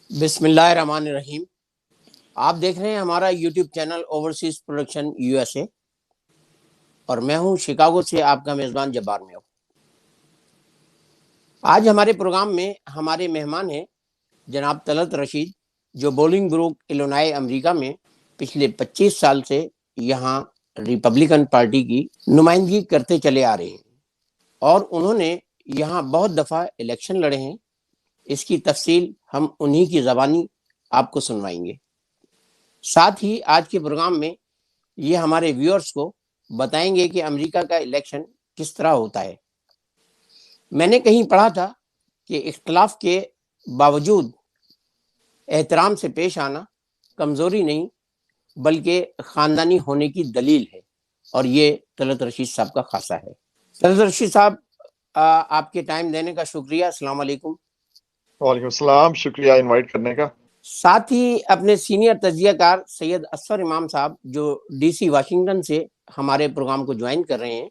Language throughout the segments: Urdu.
بسم اللہ الرحمن الرحیم۔ آپ دیکھ رہے ہیں ہمارا YouTube channel overseas production USA، اور میں ہوں شکاگو سے آپ کا میزبان جبار میو۔ آج ہمارے پروگرام میں ہمارے مہمان ہیں جناب طلعت رشید، جو بولنگ گروپ الینوائے امریکہ میں پچھلے 25 سال سے یہاں ریپبلکن پارٹی کی نمائندگی کرتے چلے آ رہے ہیں، اور انہوں نے یہاں بہت دفعہ الیکشن لڑے ہیں۔ اس کی تفصیل ہم انہی کی زبانی آپ کو سنوائیں گے۔ ساتھ ہی آج کے پروگرام میں یہ ہمارے ویورز کو بتائیں گے کہ امریکہ کا الیکشن کس طرح ہوتا ہے۔ میں نے کہیں پڑھا تھا کہ اختلاف کے باوجود احترام سے پیش آنا کمزوری نہیں بلکہ خاندانی ہونے کی دلیل ہے، اور یہ طلعت رشید صاحب کا خاصہ ہے۔ طلعت رشید صاحب، آپ کے ٹائم دینے کا شکریہ۔ السلام علیکم۔ وعلیکم السلام، شکریہ انوائٹ کرنے کا۔ ساتھ ہی اپنے سینئر تجزیہ کار سید اصفر امام صاحب، جو DC واشنگٹن سے ہمارے پروگرام کو جوائن کر رہے ہیں،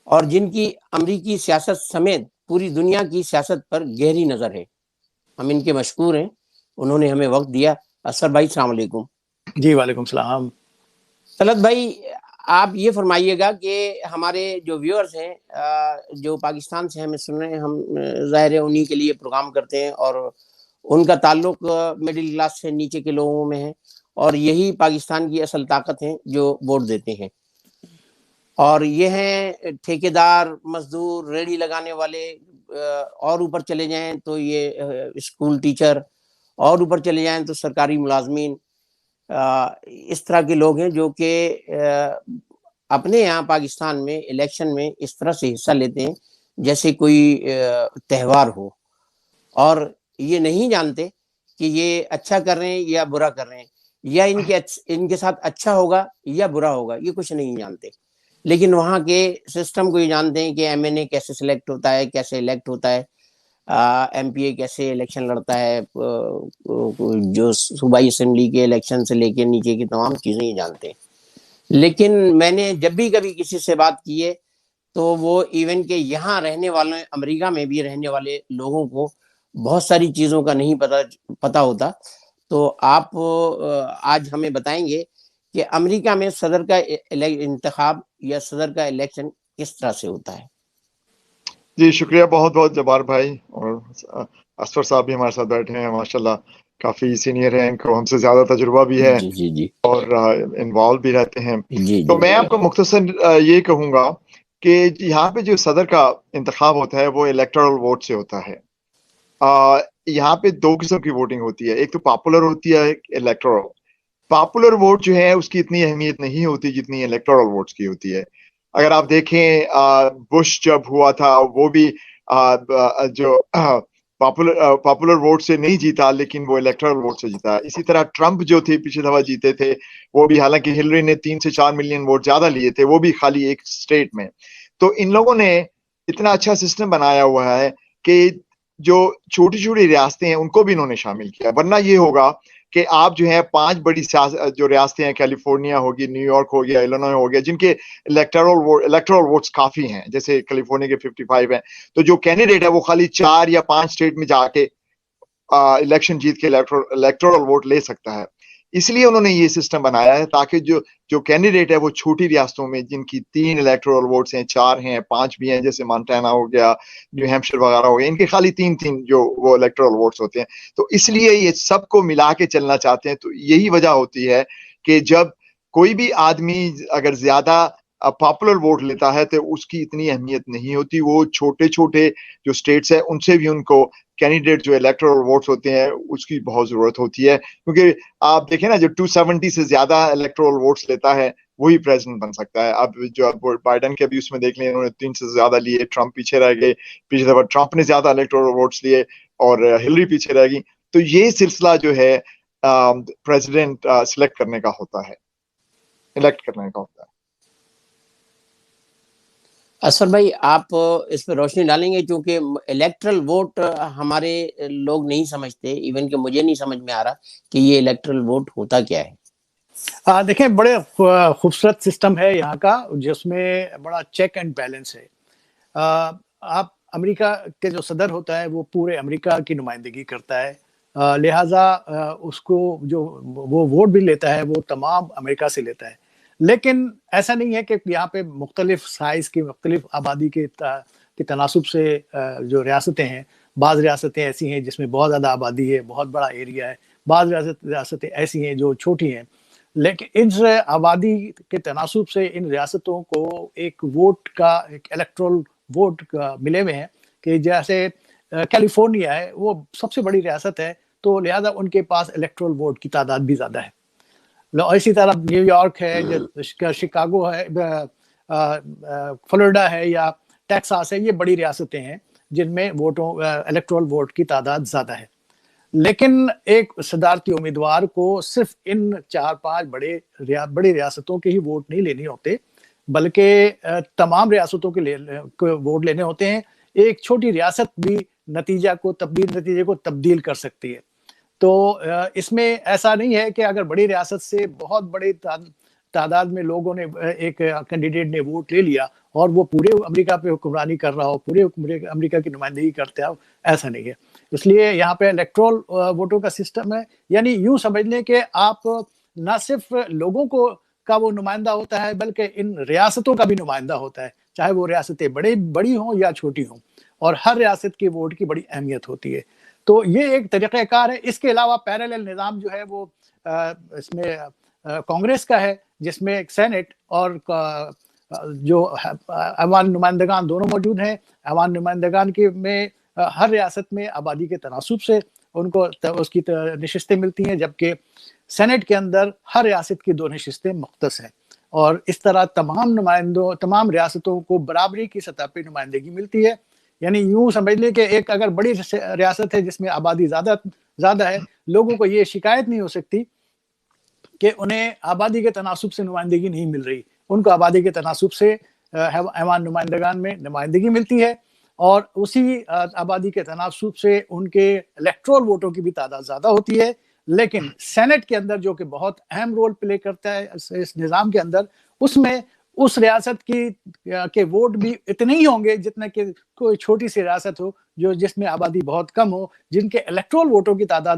اور جن کی امریکی سیاست سمیت پوری دنیا کی سیاست پر گہری نظر ہے۔ ہم ان کے مشکور ہیں، انہوں نے ہمیں وقت دیا۔ اصفر بھائی السلام علیکم۔ جی وعلیکم السلام۔ طلعت بھائی، آپ یہ فرمائیے گا کہ ہمارے جو ویورز ہیں جو پاکستان سے ہمیں سن رہے ہیں، ہم ظاہر ہے انہی کے لیے پروگرام کرتے ہیں، اور ان کا تعلق مڈل کلاس سے نیچے کے لوگوں میں ہے، اور یہی پاکستان کی اصل طاقت ہیں جو ووٹ دیتے ہیں۔ اور یہ ہیں ٹھیکیدار، مزدور، ریڑھی لگانے والے، اور اوپر چلے جائیں تو یہ اسکول ٹیچر، اور اوپر چلے جائیں تو سرکاری ملازمین۔ اس طرح کے لوگ ہیں جو کہ اپنے یہاں پاکستان میں الیکشن میں اس طرح سے حصہ لیتے ہیں جیسے کوئی تہوار ہو، اور یہ نہیں جانتے کہ یہ اچھا کر رہے ہیں یا برا کر رہے ہیں، یا ان کے ساتھ اچھا ہوگا یا برا ہوگا، یہ کچھ نہیں جانتے۔ لیکن وہاں کے سسٹم کو یہ جانتے ہیں کہ MNA کیسے سلیکٹ ہوتا ہے، کیسے الیکٹ ہوتا ہے، MPA کیسے الیکشن لڑتا ہے، جو صوبائی اسمبلی کے الیکشن سے لے کے نیچے کی تمام چیزیں یہ جانتے ہیں۔ لیکن میں نے جب بھی کبھی کسی سے بات کی ہے تو وہ ایون کہ یہاں رہنے والے، امریکہ میں بھی رہنے والے لوگوں کو بہت ساری چیزوں کا نہیں پتہ ہوتا۔ تو آپ آج ہمیں بتائیں گے کہ امریکہ میں صدر کا انتخاب یا صدر کا الیکشن کس طرح سے ہوتا ہے۔ جی شکریہ بہت بہت جبار بھائی، اور اصفر صاحب بھی ہمارے ساتھ بیٹھے ہیں، ماشاءاللہ کافی سینئر ہیں، ان کو ہم سے زیادہ تجربہ بھی ہے جی اور انوالو بھی رہتے ہیں۔ جی تو میں آپ کو مختصر یہ کہوں گا کہ یہاں پہ جو صدر کا انتخاب ہوتا ہے وہ الیکٹورل ووٹ سے ہوتا ہے۔ یہاں پہ دو قسم کی ووٹنگ ہوتی ہے، ایک تو پاپولر ہوتی ہے، ایک الیکٹورل۔ پاپولر ووٹ جو ہے اس کی اتنی اہمیت نہیں ہوتی جتنی الیکٹورل ووٹس کی ہوتی ہے۔ اگر آپ دیکھیں بش جب ہوا تھا وہ بھی جو پاپولر ووٹ سے نہیں جیتا، لیکن وہ الیکٹورل ووٹ سے جیتا۔ اسی طرح ٹرمپ جو تھے پچھلی دفعہ جیتے تھے، وہ بھی حالانکہ ہلری نے 3 سے 4 ملین ووٹ زیادہ لیے تھے، وہ بھی خالی ایک اسٹیٹ میں۔ تو ان لوگوں نے اتنا اچھا سسٹم بنایا ہوا ہے کہ جو چھوٹی چھوٹی ریاستیں ہیں ان کو بھی انہوں نے شامل کیا، ورنہ یہ ہوگا کہ آپ جو ہے 5 بڑی جو ریاستیں ہیں، کیلیفورنیا ہوگی، نیو یارک ہو گیا، الینوائے ہو گیا، جن کے الیکٹورل ووٹس کافی ہیں، جیسے کیلیفورنیا کے 55 ہیں، تو جو کینڈیڈیٹ ہے وہ خالی 4 یا 5 اسٹیٹ میں جا کے الیکشن جیت کے الیکٹورل ووٹ لے سکتا ہے۔ اس لیے انہوں نے یہ سسٹم بنایا ہے تاکہ جو کینڈیڈیٹ ہے وہ چھوٹی ریاستوں میں جن کی 3 الیکٹورل ووٹس ہیں، 4 ہیں، 5 بھی ہیں، جیسے مانٹانا ہو گیا، نیو ہیمپشائر وغیرہ ہو گیا، ان کے خالی 3 جو وہ الیکٹورل ووٹس ہوتے ہیں۔ تو اس لیے یہ سب کو ملا کے چلنا چاہتے ہیں۔ تو یہی وجہ ہوتی ہے کہ جب کوئی بھی آدمی اگر زیادہ پاپولر ووٹ لیتا ہے تو اس کی اتنی اہمیت نہیں ہوتی، وہ چھوٹے چھوٹے جو سٹیٹس ہیں ان سے بھی ان کو کینڈیڈیٹ جو الیکٹورل ووٹس ہوتے ہیں اس کی بہت ضرورت ہوتی ہے، کیونکہ آپ دیکھیں نا جو 270 سے زیادہ الیکٹورل ووٹس لیتا ہے وہی پریزیڈنٹ بن سکتا ہے۔ اب جو بائیڈن کے بھی اس میں دیکھ لیں، انہوں نے 3 سے زیادہ لیے، ٹرمپ پیچھے رہ گئے، پچھلی دفعہ ٹرمپ نے زیادہ الیکٹورل ووٹس لیے اور ہلری پیچھے رہ گئی۔ تو یہ سلسلہ جو ہے پریزیڈنٹ سلیکٹ کرنے کا ہوتا ہے، الیکٹ کرنے کا ہوتا ہے۔ اصفر بھائی، آپ اس پہ روشنی ڈالیں گے؟ کیونکہ الیکٹرل ووٹ ہمارے لوگ نہیں سمجھتے، ایون کہ مجھے نہیں سمجھ میں آ رہا کہ یہ الیکٹرل ووٹ ہوتا کیا ہے۔ دیکھیں، بڑے خوبصورت سسٹم ہے یہاں کا، جس میں بڑا چیک اینڈ بیلنس ہے۔ آپ امریکہ کے جو صدر ہوتا ہے وہ پورے امریکہ کی نمائندگی کرتا ہے، لہٰذا اس کو جو وہ ووٹ بھی لیتا ہے وہ تمام امریکہ سے لیتا ہے. لیکن ایسا نہیں ہے کہ یہاں پہ مختلف سائز کی مختلف آبادی کے تناسب سے جو ریاستیں ہیں، بعض ریاستیں ایسی ہیں جس میں بہت زیادہ آبادی ہے، بہت بڑا ایریا ہے، بعض ریاستیں ایسی ہیں جو چھوٹی ہیں. لیکن ان آبادی کے تناسب سے ان ریاستوں کو ایک ووٹ کا، ایک الیکٹرل ووٹ ملے ہوئے ہیں کہ جیسے کیلیفورنیا ہے وہ سب سے بڑی ریاست ہے، تو لہذا ان کے پاس الیکٹرل ووٹ کی تعداد بھی زیادہ ہے. اسی طرح نیو یارک ہے، شکاگو ہے، فلوریڈا ہے یا ٹیکساس ہے، یہ بڑی ریاستیں ہیں جن میں الیکٹرل ووٹ کی تعداد زیادہ ہے. لیکن ایک صدارتی امیدوار کو صرف ان 4-5 بڑی ریاستوں کے ہی ووٹ نہیں لینے ہوتے، بلکہ تمام ریاستوں کے ووٹ لینے ہوتے ہیں. ایک چھوٹی ریاست بھی نتیجے کو تبدیل کر سکتی ہے. تو اس میں ایسا نہیں ہے کہ اگر بڑی ریاست سے بہت بڑی تعداد میں لوگوں نے ایک کینڈیڈیٹ نے ووٹ لے لیا اور وہ پورے امریکہ پہ حکمرانی کر رہا ہو، پورے امریکہ کی نمائندگی کرتا ہو، ایسا نہیں ہے. اس لیے یہاں پہ الیکٹرول ووٹوں کا سسٹم ہے، یعنی یوں سمجھ لیں کہ آپ نہ صرف لوگوں کا وہ نمائندہ ہوتا ہے بلکہ ان ریاستوں کا بھی نمائندہ ہوتا ہے، چاہے وہ ریاستیں بڑی ہوں یا چھوٹی ہوں، اور ہر ریاست کی ووٹ کی بڑی اہمیت ہوتی ہے. تو یہ ایک طریقہ کار ہے. اس کے علاوہ پیرالل نظام جو ہے وہ اس میں کانگریس کا ہے، جس میں ایک سینٹ اور جو ایوان نمائندگان دونوں موجود ہیں. ایوان نمائندگان کے میں ہر ریاست میں آبادی کے تناسب سے ان کو اس کی نشستیں ملتی ہیں، جبکہ سینٹ کے اندر ہر ریاست کی 2 نشستیں مختص ہیں. اور اس طرح تمام ریاستوں کو برابری کی سطح پہ نمائندگی ملتی ہے. یعنی یوں سمجھ لیں کہ ایک اگر بڑی ریاست ہے جس میں آبادی زیادہ ہے، لوگوں کو یہ شکایت نہیں ہو سکتی کہ انہیں آبادی کے تناسب سے نمائندگی نہیں مل رہی. ان کو آبادی کے تناسب سے ایوان نمائندگان میں نمائندگی ملتی ہے، اور اسی آبادی کے تناسب سے ان کے الیکٹرول ووٹوں کی بھی تعداد زیادہ ہوتی ہے. لیکن سینٹ کے اندر جو کہ بہت اہم رول پلے کرتا ہے اس نظام کے اندر، اس میں اس ریاست کے ووٹ بھی اتنے ہی ہوں گے جتنے کہ کوئی چھوٹی سی ریاست ہو جس میں آبادی بہت کم ہو، جن کے الیکٹرول ووٹوں کی تعداد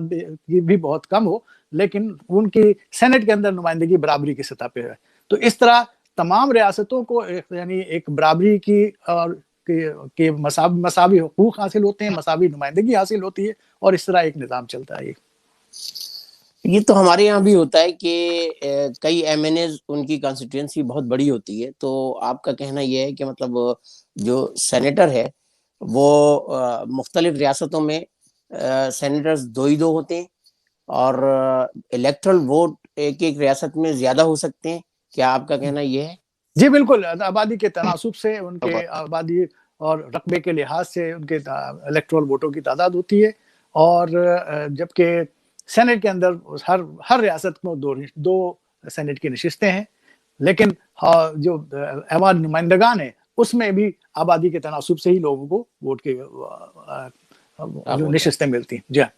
بھی بہت کم ہو، لیکن ان کی سینٹ کے اندر نمائندگی برابری کی سطح پہ ہے. تو اس طرح تمام ریاستوں کو یعنی ایک برابری کی اور کہ مساوی حقوق حاصل ہوتے ہیں، مساوی نمائندگی حاصل ہوتی ہے، اور اس طرح ایک نظام چلتا ہے. یہ تو ہمارے یہاں بھی ہوتا ہے کہ کئی ایم این ایز ان کی کانسٹیٹوئنسی بہت بڑی ہوتی ہے. تو آپ کا کہنا یہ ہے کہ مطلب جو سینیٹر ہے وہ مختلف ریاستوں میں سینیٹرز 2 ہی 2 ہوتے ہیں، اور الیکٹرل ووٹ ایک ریاست میں زیادہ ہو سکتے ہیں. کیا آپ کا کہنا یہ ہے؟ جی بالکل. آبادی کے تناسب سے ان کے آبادی اور رقبے کے لحاظ سے ان کے الیکٹرول ووٹوں کی تعداد ہوتی ہے. اور جبکہ سینٹ کے اندر ہر ریاست کو 2 سینٹ کی نشستیں ہیں، لیکن جو ایوان نمائندگان ہیں اس میں بھی آبادی کے تناسب سے ہی لوگوں کو ووٹ کی نشستیں ملتی ہیں. جی ہاں.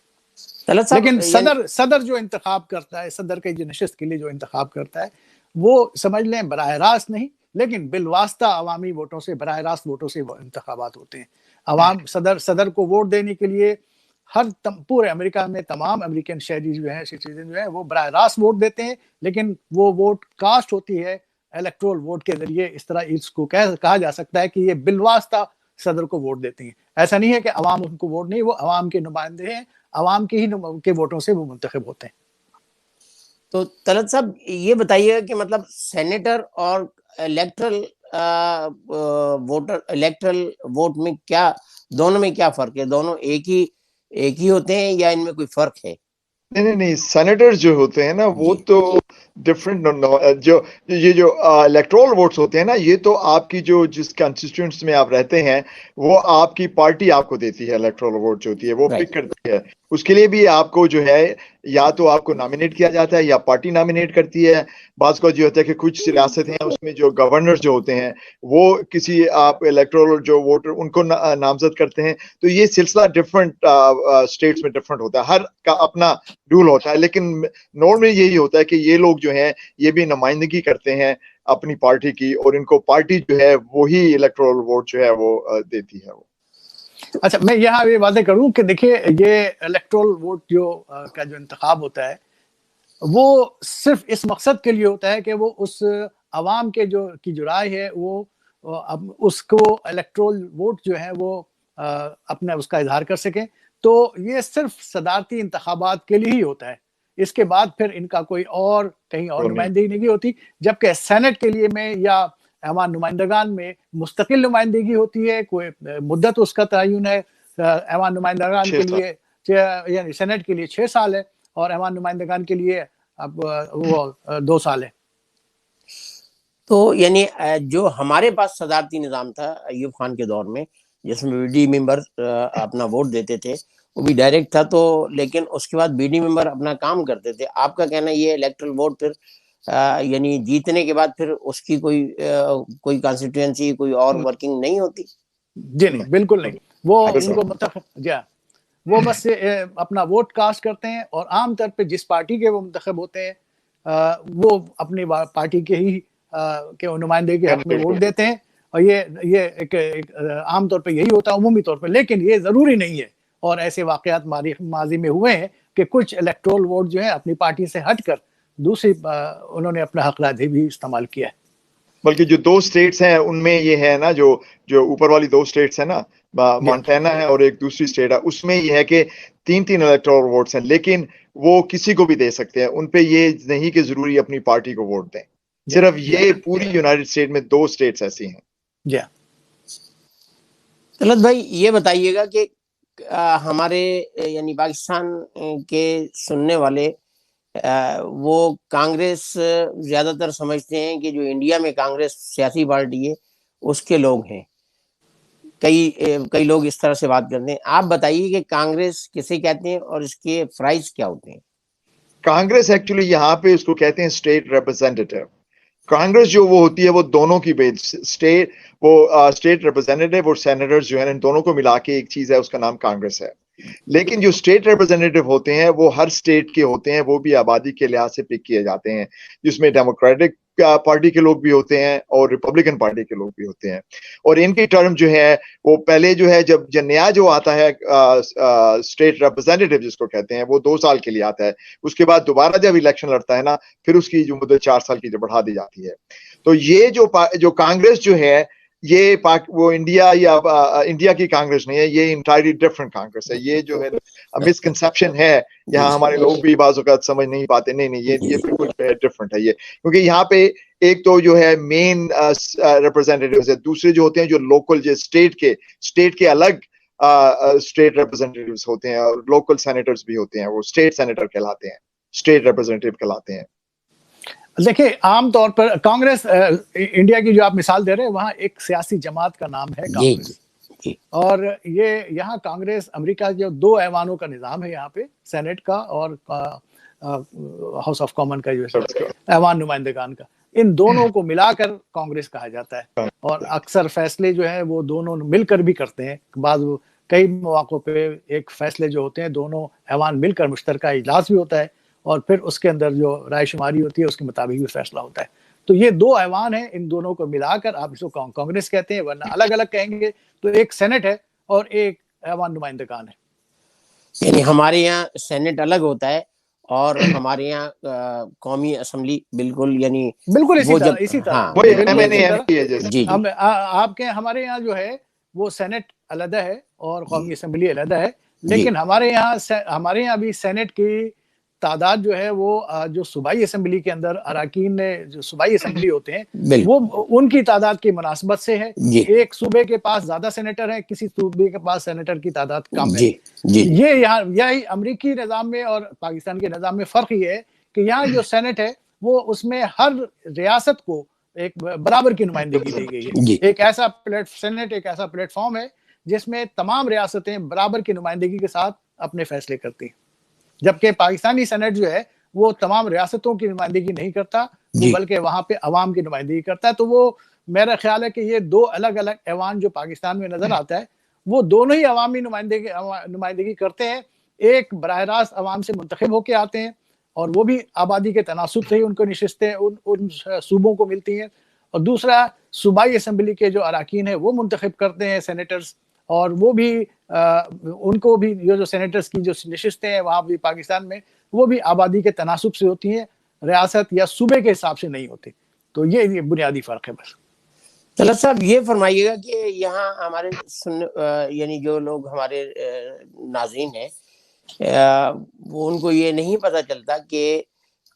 لیکن صدر جو انتخاب کرتا ہے، صدر کے جو نشست کے لیے جو انتخاب کرتا ہے، وہ سمجھ لیں براہ راست نہیں، لیکن بالواسطہ عوامی ووٹوں سے، براہ راست ووٹوں سے انتخابات ہوتے ہیں. عوام صدر کو ووٹ دینے کے لیے پورے امریکہ میں تمام امریکن شہری جو ہیں، سٹیزن جو ہیں، وہ براہ راست ووٹ دیتے ہیں. لیکن وہ ووٹ کاسٹ ہوتی ہے الیکٹرول ووٹ کے ذریعے. اس طرح اس کو کہا جا سکتا ہے کہ یہ بالواسطہ صدر کو ووٹ دیتے ہیں. ایسا نہیں ہے کہ عوام ان کو ووٹ نہیں، وہ عوام کے نمائندے ہیں، عوام کے ہی کے ووٹوں سے وہ منتخب ہوتے ہیں. تو طلعت صاحب یہ بتائیے کہ مطلب سینیٹر اور الیکٹرل ووٹ میں کیا، دونوں میں کیا فرق ہے؟ دونوں ایک ہی ہوتے ہیں یا ان میں کوئی فرق ہے؟ نہیں، سینیٹر جو ہوتے ہیں نا وہ تو ڈفرینٹ، جو الیکٹرول ووٹس ہوتے ہیں نا، یہ تو آپ کی جس کانسٹیٹیوئنٹس میں آپ رہتے ہیں وہ آپ کی پارٹی آپ کو دیتی ہے. الیکٹرول ووٹ جو ہوتی ہے وہ پک کرتی ہے. اس کے لیے بھی آپ کو جو ہے یا تو آپ کو نامینیٹ کیا جاتا ہے یا پارٹی نامینیٹ کرتی ہے. بعض کا جو ہوتا ہے کہ کچھ ریاست ہیں اس میں جو گورنر جو ہوتے ہیں وہ کسی آپ الیکٹرول جو ووٹر ان کو نامزد کرتے ہیں. تو یہ سلسلہ ڈفرینٹ اسٹیٹس میں ڈفرینٹ ہوتا ہے، ہر کا اپنا رول ہوتا ہے. لیکن نارملی یہی ہوتا ہے کہ یہ لوگ جو ہیں یہ بھی نمائندگی کرتے ہیں اپنی پارٹی کی، اور ان کو پارٹی جو ہے وہی الیکٹرول ووٹ جو ہے وہ دیتی ہے. اچھا میں یہاں یہ واضح کروں کہ دیکھیے یہ الیکٹرول ووٹ جو کا جو انتخاب ہوتا ہے وہ صرف اس مقصد کے لیے ہوتا ہے کہ وہ اس عوام کے جو رائے ہے وہ اس کو الیکٹرول ووٹ جو ہے وہ اپنا اس کا اظہار کر سکیں. تو یہ صرف صدارتی انتخابات کے لیے ہی ہوتا ہے, اس کے بعد پھر ان کا کوئی اور کہیں اور نمائندگی نہیں ہوتی. جبکہ سینٹ کے لیے میں یا ایوان نمائندگان میں مستقل نمائندگی ہوتی ہے, کوئی مدت اس کا تعین ہے. ایوان نمائندگان کے لیے یعنی سینٹ کے لیے 6 سال ہے اور ایوان نمائندگان کے لیے اب وہ 2 سال ہے. تو یعنی جو ہمارے پاس صدارتی نظام تھا ایوب خان کے دور میں, جس میں بی ڈی ممبر اپنا ووٹ دیتے تھے, وہ بھی ڈائریکٹ تھا, تو لیکن اس کے بعد بی ڈی ممبر اپنا کام کرتے تھے. آپ کا کہنا یہ الیکٹرل ووٹ پھر یعنی جیتنے کے بعد پھر اس کی کوئی کانسٹیٹوئنسی کوئی اور ورکنگ نہیں ہوتی؟ جی نہیں, بالکل نہیں. وہ ان کو وہ بس اپنا ووٹ کاسٹ کرتے ہیں اور عام طور پہ جس پارٹی کے وہ منتخب ہوتے ہیں وہ اپنی پارٹی کے ہی کے نمائندے کے حق میں ووٹ دیتے ہیں. اور یہ ایک عام طور پہ یہی ہوتا ہے عمومی طور پہ, لیکن یہ ضروری نہیں ہے. اور ایسے واقعات ماضی میں ہوئے ہیں کہ کچھ الیکٹرول ووٹ جو ہیں اپنی پارٹی سے ہٹ کر دوسری انہوں نے اپنا حق رائے بھی استعمال کیا ہے. بلکہ جو 2 اسٹیٹس ہیں ان میں یہ ہے نا, جو اوپر والی 2 اسٹیٹس ہیں نا, مونٹینا ہے اور ایک دوسری اسٹیٹ ہے, اس میں یہ ہے کہ 3 الیکٹرول ووٹس ہیں, لیکن وہ کسی کو بھی دے سکتے ہیں. ان پہ یہ نہیں کہ ضروری اپنی پارٹی کو ووٹ دیں. صرف یہ پوری یونائٹڈ اسٹیٹ میں 2 اسٹیٹس ایسی ہیں. جی طلعت بھائی یہ بتائیے گا کہ ہمارے یعنی پاکستان کے سننے والے وہ کانگریس زیادہ تر سمجھتے ہیں کہ جو انڈیا میں کانگریس سیاسی پارٹی ہے اس کے لوگ ہیں. کئی لوگ اس طرح سے بات کرتے ہیں. آپ بتائیے کہ کانگریس کسے کہتے ہیں اور اس کے فرائض کیا ہوتے ہیں؟ کانگریس ایکچولی یہاں پہ اس کو کہتے ہیں اسٹیٹ ریپرزینٹیو. کانگریس جو وہ ہوتی ہے وہ دونوں کی اسٹیٹ ریپرزینٹیو اور سینیٹرز جو ہیں ان دونوں کو ملا کے ایک چیز ہے, اس کا نام کانگریس ہے. لیکن جو اسٹیٹ ریپرزینٹیو ہوتے ہیں وہ ہر اسٹیٹ کے ہوتے ہیں, وہ بھی آبادی کے لحاظ سے پک کیے جاتے ہیں, جس میں ڈیموکریٹک پارٹی کے لوگ بھی ہوتے ہیں اور ریپبلکن پارٹی کے لوگ بھی ہوتے ہیں. اور ان کی ٹرم جو ہے وہ پہلے جو ہے جب نیا جو آتا ہے اسٹیٹ ریپرزینٹیو جس کو کہتے ہیں وہ 2 سال کے لیے آتا ہے. اس کے بعد دوبارہ جب الیکشن لڑتا ہے نا, پھر اس کی جو مدت 4 سال کی جو بڑھا دی جاتی ہے. تو یہ جو کانگریس جو ہے یہ وہ انڈیا کی کانگریس نہیں ہے, یہ انٹائرلی ڈفرنٹ کانگریس ہے. یہ جو ہے مسکنسپشن ہے یہاں, ہمارے لوگ بھی بعض اوقات سمجھ نہیں پاتے. نہیں یہ بالکل ڈفرنٹ ہے یہ, کیونکہ یہاں پہ ایک تو جو ہے مین ریپرزینٹیوز ہے, دوسرے جو ہوتے ہیں جو لوکل جو اسٹیٹ کے الگ اسٹیٹ ریپرزینٹیوز ہوتے ہیں, اور لوکل سینیٹرز بھی ہوتے ہیں, وہ اسٹیٹ سینیٹر کہلاتے ہیں, اسٹیٹ ریپرزینٹیو کہلاتے ہیں. دیکھیں عام طور پر کانگریس انڈیا کی جو آپ مثال دے رہے ہیں وہاں ایک سیاسی جماعت کا نام ہے کانگریس. اور یہ یہاں کانگریس امریکہ جو 2 ایوانوں کا نظام ہے یہاں پہ, سینٹ کا اور ہاؤس آف کامن کا جو ایوان نمائندگان کا, ان دونوں کو ملا کر کانگریس کہا جاتا ہے. اور اکثر فیصلے جو ہیں وہ دونوں مل کر بھی کرتے ہیں. کئی مواقع پہ ایک فیصلے جو ہوتے ہیں دونوں ایوان مل کر مشترکہ اجلاس بھی ہوتا ہے اور پھر اس کے اندر جو رائے شماری ہوتی ہے اس کے مطابق بھی فیصلہ ہوتا ہے. تو یہ 2 ایوان ہیں, ان دونوں کو ملا کر آپ اس کو کانگریس کہتے ہیں, ورنہ الگ الگ کہیں گے تو ایک سینٹ ہے اور ایک ایوان نمائندگان ہے. یعنی ہمارے یہاں سینٹ الگ ہوتا ہے اور ہمارے یہاں قومی اسمبلی بالکل یعنی بالکل اسی طرح جی آپ کے ہمارے یہاں جو ہے وہ سینٹ علیحدہ ہے اور قومی اسمبلی علیحدہ ہے. لیکن ہمارے یہاں بھی سینٹ کی تعداد جو ہے وہ جو صوبائی اسمبلی کے اندر اراکین جو صوبائی اسمبلی ہوتے ہیں وہ ان کی تعداد کی مناسبت سے ہے. ایک صوبے کے پاس زیادہ سینیٹر ہیں, کسی صوبے کے پاس سینیٹر کی تعداد کم ہے. یہ یہی امریکی نظام میں اور پاکستان کے نظام میں فرق یہ ہے کہ یہاں جو سینٹ ہے وہ اس میں ہر ریاست کو ایک برابر کی نمائندگی دی گئی ہے. ایک ایسا سینٹ ایک ایسا پلیٹ فارم ہے جس میں تمام ریاستیں برابر کی نمائندگی کے ساتھ اپنے فیصلے کرتی ہیں. جبکہ پاکستانی سینٹ جو ہے وہ تمام ریاستوں کی نمائندگی نہیں کرتا, بلکہ وہاں پہ عوام کی نمائندگی کرتا ہے. تو وہ میرا خیال ہے کہ یہ 2 الگ الگ ایوان جو پاکستان میں نظر آتا ہے وہ دونوں ہی عوامی نمائندگی کرتے ہیں. ایک براہ راست عوام سے منتخب ہو کے آتے ہیں اور وہ بھی آبادی کے تناسب سے ہی ان کو نشستیں ان صوبوں کو ملتی ہیں, اور دوسرا صوبائی اسمبلی کے جو اراکین ہیں وہ منتخب کرتے ہیں سینیٹرز اور وہ بھی ان کو بھی جو سینیٹرز کی جو نشستیں ہیں وہاں بھی پاکستان میں وہ بھی آبادی کے تناسب سے ہوتی ہیں، ریاست یا صوبے کے حساب سے نہیں ہوتی. تو یہ بنیادی فرق ہے بس. طلعت صاحب یہ فرمائیے گا کہ یہاں ہمارے یعنی جو لوگ ہمارے ناظرین ہیں وہ ان کو یہ نہیں پتہ چلتا کہ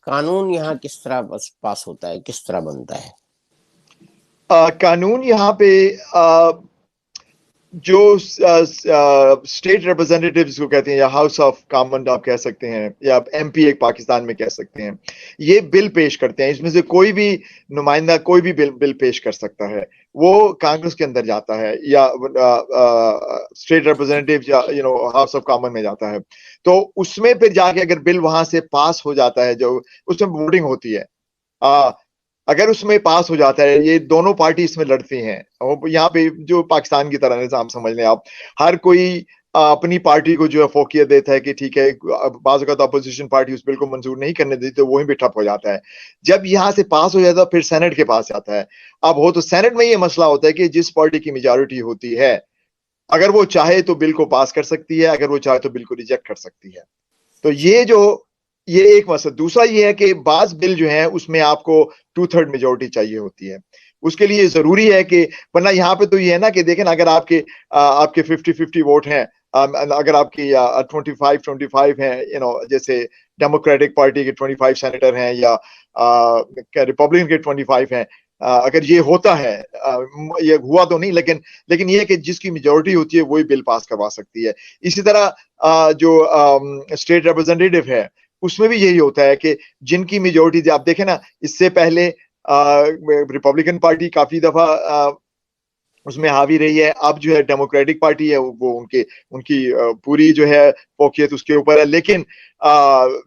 قانون یہاں کس طرح پاس ہوتا ہے، کس طرح بنتا ہے. قانون یہاں پہ جو اسٹیٹ ریپرزینٹیوز کو کہتے ہیں یا ہاؤس آف کامن آپ کہہ سکتے ہیں یا ایم پی ایک پاکستان میں کہہ سکتے ہیں، یہ بل پیش کرتے ہیں. اس میں سے کوئی بھی نمائندہ کوئی بھی بل پیش کر سکتا ہے. وہ کانگریس کے اندر جاتا ہے یا اسٹیٹ ریپرزینٹیو یا ہاؤس آف کامن میں جاتا ہے. تو اس میں پھر جا کے اگر بل وہاں سے پاس ہو جاتا ہے، جو اس میں ووٹنگ ہوتی ہے، اگر اس میں پاس ہو جاتا ہے، یہ دونوں پارٹی اس میں لڑتی ہیں. یہاں پہ جو پاکستان کی طرح نظام سمجھ لیں آپ، ہر کوئی اپنی پارٹی کو جو ہے فوقیت دیتا ہے کہ ٹھیک ہے. بعض اوقات اپوزیشن پارٹی اس بل کو منظور نہیں کرنے دیتی تو وہیں پہ ٹھپ ہو جاتا ہے. جب یہاں سے پاس ہو جاتا ہے پھر سینٹ کے پاس جاتا ہے. اب ہو تو سینٹ میں یہ مسئلہ ہوتا ہے کہ جس پارٹی کی میجارٹی ہوتی ہے اگر وہ چاہے تو بل کو پاس کر سکتی ہے، اگر وہ چاہے تو بل کو ریجیکٹ کر سکتی ہے. تو یہ ایک مسئلہ. دوسرا یہ ہے کہ بعض بل جو ہیں اس میں آپ کو 2/3 میجورٹی چاہیے ہوتی ہے. اس کے لیے ضروری ہے کہ ورنہ یہاں پہ تو یہ ہے نا کہ دیکھیں اگر آپ کے 50-50 ووٹ ہیں، اگر آپ کی 25-25 ہیں، جیسے ڈیموکریٹک پارٹی کے 25 سینیٹر ہیں یا ریپبلکن کے 25 ہیں، اگر یہ ہوتا ہے، یہ ہوا تو نہیں لیکن یہ کہ جس کی میجورٹی ہوتی ہے وہی بل پاس کروا سکتی ہے. اسی طرح جو اسٹیٹ ریپرزینٹیو ہے اس میں بھی یہی ہوتا ہے کہ جن کی میجورٹی، آپ دیکھیں نا اس سے پہلے ریپبلکن پارٹی کافی دفعہ اس میں حاوی رہی ہے. اب جو ہے ڈیموکریٹک پارٹی ہے وہ ان کی پوری جو ہے فوقیت اس کے اوپر ہے. لیکن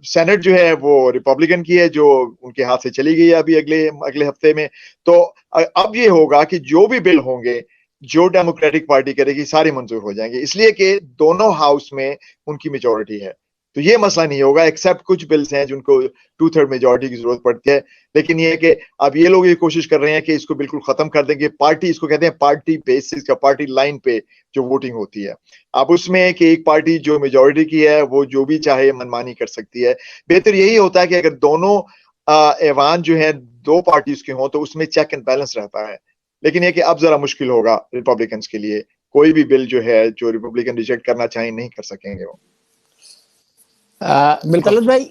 سینٹ جو ہے وہ ریپبلکن کی ہے جو ان کے ہاتھ سے چلی گئی ہے ابھی اگلے ہفتے میں. تو اب یہ ہوگا کہ جو بھی بل ہوں گے جو ڈیموکریٹک پارٹی کرے گی سارے منظور ہو جائیں گے، اس لیے کہ دونوں ہاؤس میں ان کی میجورٹی ہے. تو یہ مسئلہ نہیں ہوگا ایکسیپٹ کچھ بلز ہیں جن کو 2/3 میجورٹی کی ضرورت پڑتی ہے. لیکن یہ ہے کہ اب یہ لوگ یہ کوشش کر رہے ہیں کہ اس کو بالکل ختم کر دیں گے. پارٹی اس کو کہتے ہیں پارٹی بیسس کا، پارٹی لائن پہ جو ووٹنگ ہوتی ہے. اب اس میں کہ ایک پارٹی جو میجورٹی کی ہے وہ جو بھی چاہے منمانی کر سکتی ہے. بہتر یہی ہوتا ہے کہ اگر دونوں ایوان جو ہیں دو پارٹیز کے ہوں تو اس میں چیک اینڈ بیلنس رہتا ہے. لیکن یہ کہ اب ذرا مشکل ہوگا ریپبلکنس کے لیے، کوئی بھی بل جو ہے جو ریپبلکن ریجیکٹ کرنا چاہیں نہیں کر سکیں گے وہ. طلعت بھائی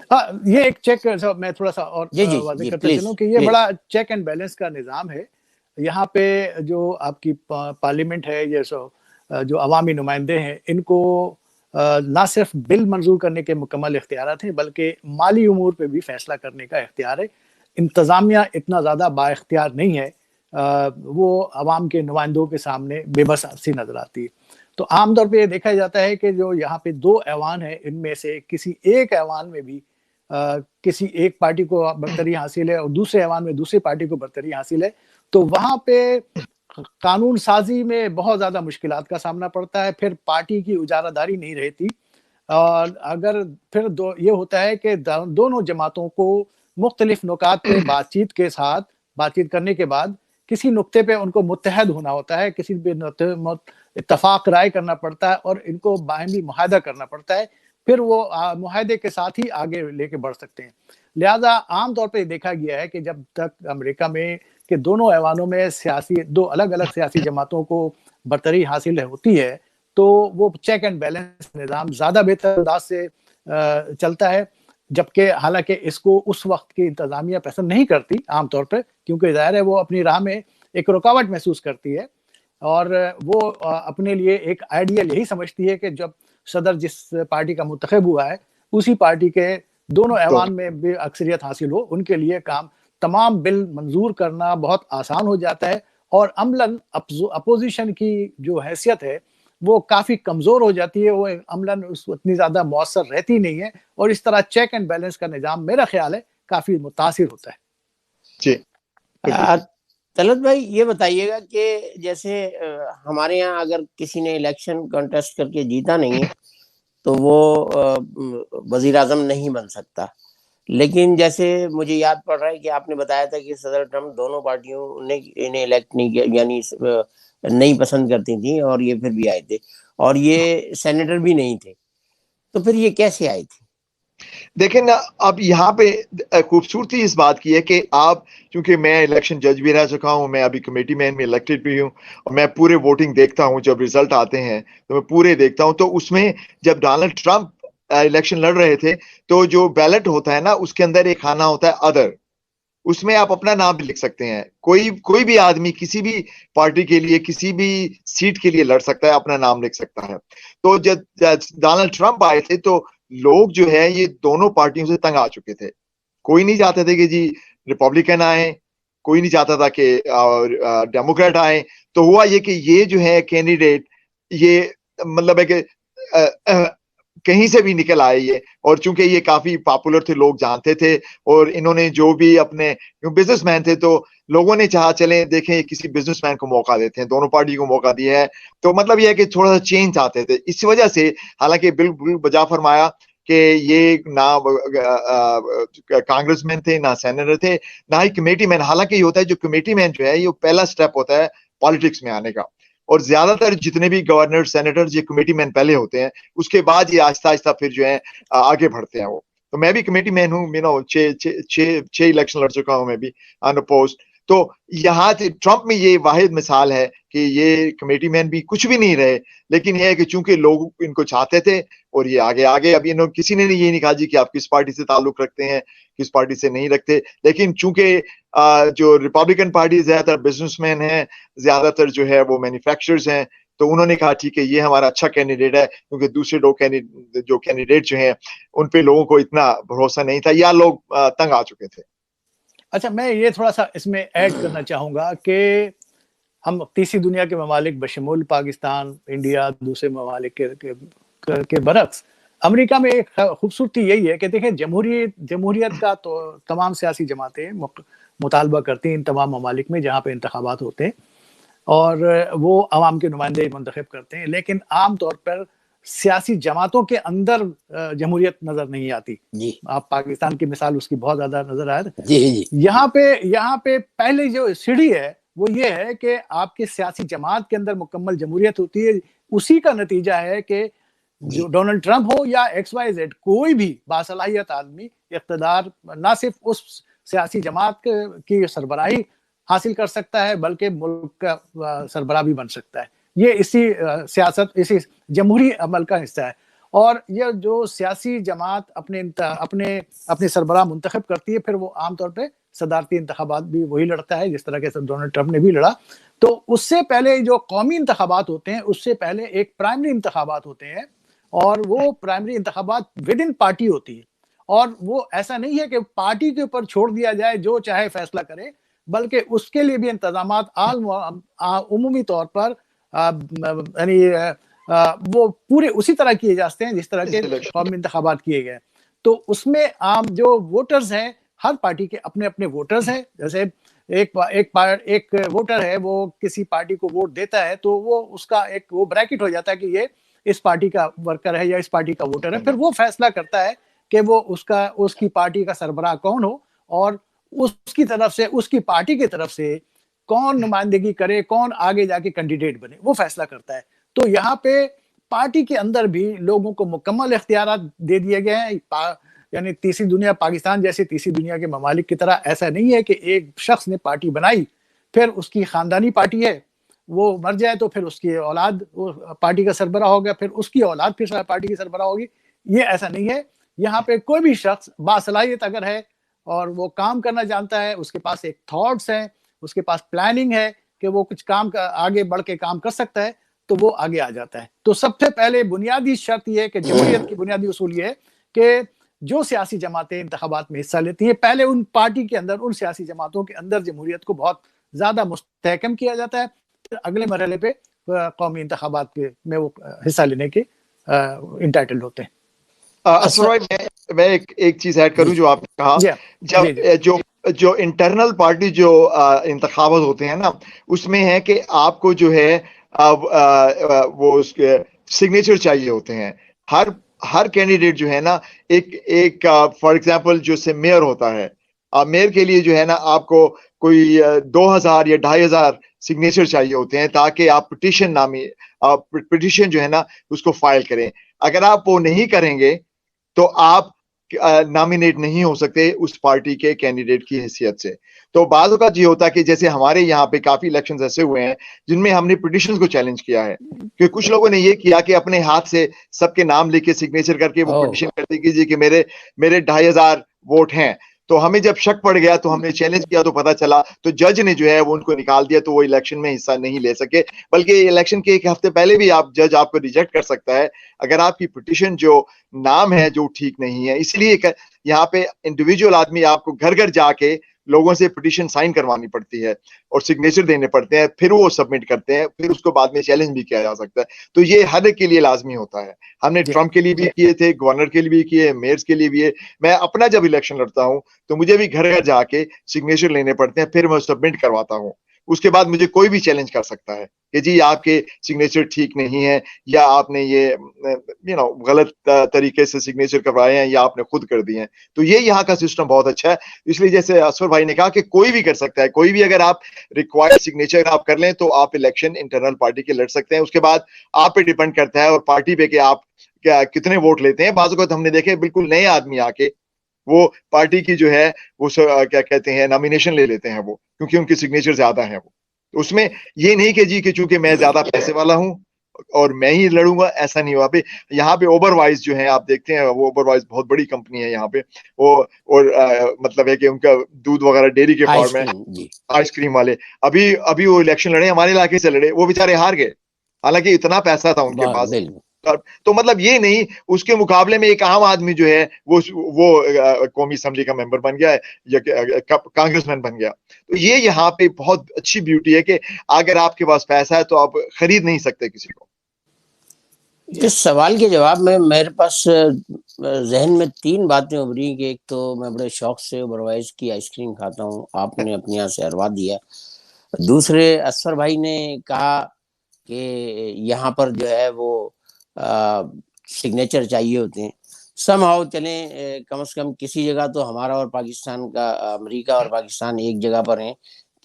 یہ ایک چیک میں تھوڑا سا اور واضح کرتا چلوں کہ یہ بڑا چیک اینڈ بیلنس کا نظام ہے. یہاں پہ جو آپ کی پارلیمنٹ ہے، یہ جو عوامی نمائندے ہیں، ان کو نہ صرف بل منظور کرنے کے مکمل اختیارات ہیں بلکہ مالی امور پہ بھی فیصلہ کرنے کا اختیار ہے. انتظامیہ اتنا زیادہ با اختیار نہیں ہے، وہ عوام کے نمائندوں کے سامنے بے بس سی نظر آتی ہے. تو عام طور پہ یہ دیکھا جاتا ہے کہ جو یہاں پہ 2 ایوان ہیں ان میں سے کسی ایک ایوان میں بھی کسی ایک پارٹی کو برتری حاصل ہے اور دوسرے ایوان میں دوسری پارٹی کو برتری حاصل ہے، تو وہاں پہ قانون سازی میں بہت زیادہ مشکلات کا سامنا پڑتا ہے. پھر پارٹی کی اجارہ داری نہیں رہتی، اور اگر پھر یہ ہوتا ہے کہ دونوں جماعتوں کو مختلف نکات پہ بات چیت کرنے کے بعد کسی نقطے پہ ان کو متحد ہونا ہوتا ہے، کسی بھی اتفاق رائے کرنا پڑتا ہے اور ان کو باہمی معاہدہ کرنا پڑتا ہے. پھر وہ معاہدے کے ساتھ ہی آگے لے کے بڑھ سکتے ہیں. لہذا عام طور پہ دیکھا گیا ہے کہ جب تک امریکہ میں کہ دونوں ایوانوں میں دو الگ الگ سیاسی جماعتوں کو برتری حاصل ہوتی ہے تو وہ چیک اینڈ بیلنس نظام زیادہ بہتر انداز سے چلتا ہے. جبکہ حالانکہ اس کو اس وقت کی انتظامیہ پسند نہیں کرتی عام طور پہ، کیونکہ ظاہر ہے وہ اپنی راہ میں ایک رکاوٹ محسوس کرتی ہے، اور وہ اپنے لیے ایک آئیڈیل یہی سمجھتی ہے کہ جب صدر جس پارٹی کا منتخب ہوا ہے اسی پارٹی کے دونوں ایوان میں بھی اکثریت حاصل ہو، ان کے لیے تمام بل منظور کرنا بہت آسان ہو جاتا ہے، اور عملاً اپوزیشن کی جو حیثیت ہے وہ کافی کمزور ہو جاتی ہے، وہ عملاً اتنی زیادہ مؤثر رہتی نہیں ہے، اور اس طرح چیک اینڈ بیلنس کا نظام میرا خیال ہے کافی متاثر ہوتا ہے. جی طلعت بھائی یہ بتائیے گا کہ جیسے ہمارے یہاں اگر کسی نے الیکشن کنٹیسٹ کر کے جیتا نہیں ہے تو وہ وزیر اعظم نہیں بن سکتا، لیکن جیسے مجھے یاد پڑ رہا ہے کہ آپ نے بتایا تھا کہ صدر ٹرمپ دونوں پارٹیوں نے انہیں الیکٹ نہیں کیا، یعنی نہیں پسند کرتی تھیں اور یہ پھر بھی آئے تھے, اور یہ سینیٹر بھی نہیں تھے, تو پھر یہ کیسے آئے تھے؟ دیکھیں نا, اب یہاں پہ خوبصورتی اس بات کی ہے کہ آپ, چونکہ میں الیکشن جج بھی رہ چکا ہوں, میں ابھی کمیٹی مین میں الیکٹڈ بھی ہوں, اور میں پورے ووٹنگ دیکھتا ہوں, جب ریزلٹ آتے ہیں تو میں پورے دیکھتا ہوں. تو اس میں جب ڈونلڈ ٹرمپ الیکشن لڑ رہے تھے تو جو بیلٹ ہوتا ہے نا, اس کے اندر ایک خانہ ہوتا ہے ادر, اس میں آپ اپنا نام بھی لکھ سکتے ہیں. کوئی بھی آدمی کسی بھی پارٹی کے لیے کسی بھی سیٹ کے لیے لڑ سکتا ہے, اپنا نام لکھ سکتا ہے. تو جب ڈونلڈ ٹرمپ آئے تھے تو لوگ جو ہے یہ دونوں پارٹیوں سے تنگ آ چکے تھے. کوئی نہیں چاہتے تھے کہ جی ریپبلکن آئے, کوئی نہیں چاہتا تھا کہ ڈیموکریٹ آئے. تو ہوا یہ کہ یہ جو ہے کینڈیڈیٹ, یہ مطلب ہے کہ کہیں سے بھی نکل آئے یہ, اور چونکہ یہ کافی پاپولر تھے, لوگ جانتے تھے, اور انہوں نے جو بھی اپنے بزنس مین تھے, تو لوگوں نے چاہا چلیں دیکھیں کسی بزنس مین کو موقع دیتے ہیں, دونوں پارٹی کو موقع دیا ہے. تو مطلب یہ ہے کہ تھوڑا سا چینج چاہتے تھے. اس وجہ سے حالانکہ بالکل بجا فرمایا کہ یہ نہ کانگریس مین تھے, نہ سینیٹر تھے, نہ ہی کمیٹی مین. حالانکہ یہ ہوتا ہے جو کمیٹی مین جو ہے یہ پہلا سٹیپ ہوتا ہے پالیٹکس میں آنے کا, اور زیادہ تر جتنے بھی گورنر سینیٹر یہ کمیٹی مین پہلے ہوتے ہیں, اس کے بعد یہ آہستہ آہستہ پھر جو ہے آگے بڑھتے ہیں وہ. تو میں بھی کمیٹی مین ہوں, چھ الیکشن لڑ چکا ہوں میں بھی ان اپوزڈ. تو یہاں ٹرمپ میں یہ واحد مثال ہے کہ یہ کمیٹی مین بھی کچھ بھی نہیں رہے, لیکن یہ ہے کہ چونکہ لوگ ان کو چاہتے تھے اور یہ آگے ابھی کسی نے یہ نہیں کہا جی کہ آپ کس پارٹی سے تعلق رکھتے ہیں, کس پارٹی سے نہیں رکھتے. لیکن چونکہ جو ریپبلکن پارٹی زیادہ تر بزنس مین ہیں, زیادہ تر جو ہے وہ مینوفیکچررز ہیں, تو انہوں نے کہا ٹھیک ہے یہ ہمارا اچھا کینڈیڈیٹ ہے, کیونکہ دوسرے دو کینڈیڈیٹ جو ہیں ان پہ لوگوں کو اتنا بھروسہ نہیں تھا, یا لوگ تنگ آ چکے تھے. اچھا, میں یہ تھوڑا سا اس میں ایڈ کرنا چاہوں گا کہ ہم تیسری دنیا کے ممالک بشمول پاکستان, انڈیا, دوسرے ممالک کے برعکس امریکہ میں ایک خوبصورتی یہی ہے کہ دیکھیں جمہوریت کا تو تمام سیاسی جماعتیں مطالبہ کرتی ہیں ان تمام ممالک میں جہاں پہ انتخابات ہوتے ہیں, اور وہ عوام کے نمائندے منتخب کرتے ہیں. لیکن عام طور پر سیاسی جماعتوں کے اندر جمہوریت نظر نہیں آتی. جی, آپ پاکستان کی مثال اس کی بہت زیادہ نظر آئے. جی, یہاں پہ پہلے جو سیڑھی ہے وہ یہ ہے کہ آپ کے سیاسی جماعت کے اندر مکمل جمہوریت ہوتی ہے. اسی کا نتیجہ ہے کہ جو ڈونلڈ ٹرمپ ہو یا ایکس وائی زیڈ, کوئی بھی باصلاحیت آدمی اقتدار نہ صرف اس سیاسی جماعت کی سربراہی حاصل کر سکتا ہے بلکہ ملک کا سربراہ بھی بن سکتا ہے. یہ اسی سیاست, اسی جمہوری عمل کا حصہ ہے. اور یہ جو سیاسی جماعت اپنے سربراہ منتخب کرتی ہے, پھر وہ عام طور پہ صدارتی انتخابات بھی وہی لڑتا ہے جس طرح کے ڈونلڈ ٹرمپ نے بھی لڑا. تو اس سے پہلے جو قومی انتخابات ہوتے ہیں اس سے پہلے ایک پرائمری انتخابات ہوتے ہیں, اور وہ پرائمری انتخابات ود ان پارٹی ہوتی ہے. اور وہ ایسا نہیں ہے کہ پارٹی کے اوپر چھوڑ دیا جائے جو چاہے فیصلہ کرے, بلکہ اس کے لیے بھی انتظامات عمومی طور پر یعنی وہ پورے اسی طرح کیے جاتے ہیں جس طرح کے قومی انتخابات کیے گئے. تو اس میں عام جو ووٹرز ہیں, ہر پارٹی کے اپنے اپنے ووٹرز ہیں. جیسے ایک ووٹر ہے, وہ کسی پارٹی کو ووٹ دیتا ہے تو وہ اس کا ایک وہ بریکٹ ہو جاتا ہے کہ یہ اس پارٹی کا ورکر ہے یا اس پارٹی کا ووٹر ہے. پھر وہ فیصلہ کرتا ہے کہ وہ اس کی پارٹی کا سربراہ کون ہو, اور اس کی طرف سے, اس کی پارٹی کی طرف سے کون نمائندگی کرے, کون آگے جا کے کینڈیڈیٹ بنے, وہ فیصلہ کرتا ہے. تو یہاں پہ پارٹی کے اندر بھی لوگوں کو مکمل اختیارات دے دیے گئے ہیں. یعنی تیسری دنیا, پاکستان جیسے تیسری دنیا کے ممالک کی طرح ایسا نہیں ہے کہ ایک شخص نے پارٹی بنائی, پھر اس کی خاندانی پارٹی ہے, وہ مر جائے تو پھر اس کی اولاد پارٹی کا سربراہ ہو گیا, پھر اس کی اولاد پھر پارٹی کی سربراہ ہوگی. یہ ایسا نہیں ہے. یہاں پہ کوئی بھی شخص باصلاحیت اگر ہے اور وہ کام کرنا جانتا ہے, اس کے پاس ایک تھاٹس ہیں, اس کے پاس پلاننگ ہے کہ وہ کچھ کام آگے بڑھ کے کام کر سکتا ہے, تو وہ آگے آ جاتا ہے. تو سب سے پہلے بنیادی شرط یہ ہے کہ جمہوریت کی بنیادی اصول یہ ہے کہ جو سیاسی جماعتیں انتخابات میں حصہ لیتی ہیں, پہلے ان پارٹی کے اندر, ان سیاسی جماعتوں کے اندر جمہوریت کو بہت زیادہ مستحکم کیا جاتا ہے. پھر اگلے مرحلے پہ قومی انتخابات میں وہ حصہ لینے کے انٹائٹلڈ ہوتے ہیں. میں ایک چیز ایڈ کروں جو آپ نے کہا, جب جو انٹرنل پارٹی جو انتخابات ہوتے ہیں نا, اس میں ہے کہ آپ کو جو ہے وہ اس کے سگنیچر چاہیے ہوتے ہیں. ہر کینڈیڈیٹ جو ہے نا, ایک فار ایگزامپل جو سے میئر ہوتا ہے, میئر کے لیے جو ہے نا آپ کو کوئی 2000 یا 2500 سگنیچر چاہیے ہوتے ہیں تاکہ آپ پٹیشن جو ہے نا اس کو فائل کریں. اگر آپ وہ نہیں کریں گے تو آپ نامینیٹ نہیں ہو سکتے اس پارٹی کے کینڈیڈیٹ کی حیثیت سے. تو بعض اوقات یہ ہوتا ہے کہ جیسے ہمارے یہاں پہ کافی الیکشنز ایسے ہوئے ہیں جن میں ہم نے پٹیشنز کو چیلنج کیا ہے کہ کچھ لوگوں نے یہ کیا کہ اپنے ہاتھ سے سب کے نام لکھ کے سگنیچر کر کے وہ پٹیشن کرتے کیجیے کہ میرے 2500 ووٹ ہیں. تو ہمیں جب شک پڑ گیا تو ہم نے چیلنج کیا تو پتا چلا تو جج نے جو ہے وہ ان کو نکال دیا تو وہ الیکشن میں حصہ نہیں لے سکے. بلکہ الیکشن کے ایک ہفتے پہلے بھی جج آپ کو ریجیکٹ کر سکتا ہے اگر آپ کی پٹیشن جو نام ہے جو ٹھیک نہیں ہے. اس لیے یہاں پہ انڈیویجول آدمی آپ کو گھر گھر جا کے لوگوں سے پٹیشن سائن کروانی پڑتی ہے اور سگنیچر دینے پڑتے ہیں, پھر وہ سبمٹ کرتے ہیں, پھر اس کو بعد میں چیلنج بھی کیا جا سکتا ہے. تو یہ ہر ایک کے لیے لازمی ہوتا ہے. ہم نے ٹرمپ کے لیے بھی کیے تھے, گورنر کے لیے بھی کیے, میئرز کے لیے بھی ہے. میں اپنا جب الیکشن لڑتا ہوں تو مجھے بھی گھر گھر جا کے سگنیچر لینے پڑتے ہیں, پھر میں سبمٹ کرواتا ہوں. اس کے بعد مجھے کوئی بھی چیلنج کر سکتا ہے کہ جی آپ کے سگنیچر ٹھیک نہیں ہے, یا آپ نے یہ غلط طریقے سے سگنیچر کروائے ہیں, یا آپ نے خود کر دیے ہیں. تو یہ یہاں کا سسٹم بہت اچھا ہے. اس لیے جیسے اسفر بھائی نے کہا کہ کوئی بھی کر سکتا ہے, کوئی بھی اگر آپ ریکوائرڈ سگنیچر آپ کر لیں تو آپ الیکشن انٹرنل پارٹی کے لڑ سکتے ہیں. اس کے بعد آپ پہ ڈیپینڈ کرتا ہے اور پارٹی پہ کہ آپ کتنے ووٹ لیتے ہیں. بعض اوقات ہم نے دیکھے بالکل نئے آدمی آ کے وہ پارٹی کی جو ہے وہ کیا کہتے ہیں نامینیشن لے لیتے ہیں وہ, کیونکہ ان کے سگنیچر زیادہ ہیں. وہ اس میں یہ نہیں کہ جی کہ چونکہ میں زیادہ پیسے والا ہوں اور میں ہی لڑوں گا, ایسا نہیں ہوا. یہاں پہ اوبر وائز جو ہے آپ دیکھتے ہیں, وہ اوبر وائز بہت بڑی کمپنی ہے یہاں پہ. وہ اور مطلب ہے کہ ان کا دودھ وغیرہ ڈیری کے فارم ہے, آئس کریم والے. ابھی وہ الیکشن لڑے, ہمارے علاقے سے لڑے, وہ بےچارے ہار گئے, حالانکہ اتنا پیسہ تھا ان کے پاس. تو مطلب یہ نہیں, اس کے مقابلے میں ایک عام آدمی جو ہے وہ قومی اسمبلی کا ممبر بن گیا ہے یا کانگریس مین بن گیا. تو یہ یہاں پہ بہت اچھی بیوٹی ہے کہ اگر آپ کے پاس پیسہ ہے تو آپ خرید نہیں سکتے کسی کو. اس سوال کے جواب میں میرے پاس ذہن میں 3 باتیں ابھری کہ ایک تو میں بڑے شوق سے اوبروائز کی آئس کریم کھاتا ہوں, آپ نے اپنے یہاں سے ہروا دیا. دوسرے اسفر بھائی نے کہا کہ یہاں پر جو ہے وہ سگنیچر چاہیے ہوتے ہیں. سم ہاؤ چلیں کم از کم کسی جگہ تو ہمارا اور پاکستان کا, امریکہ اور پاکستان ایک جگہ پر ہیں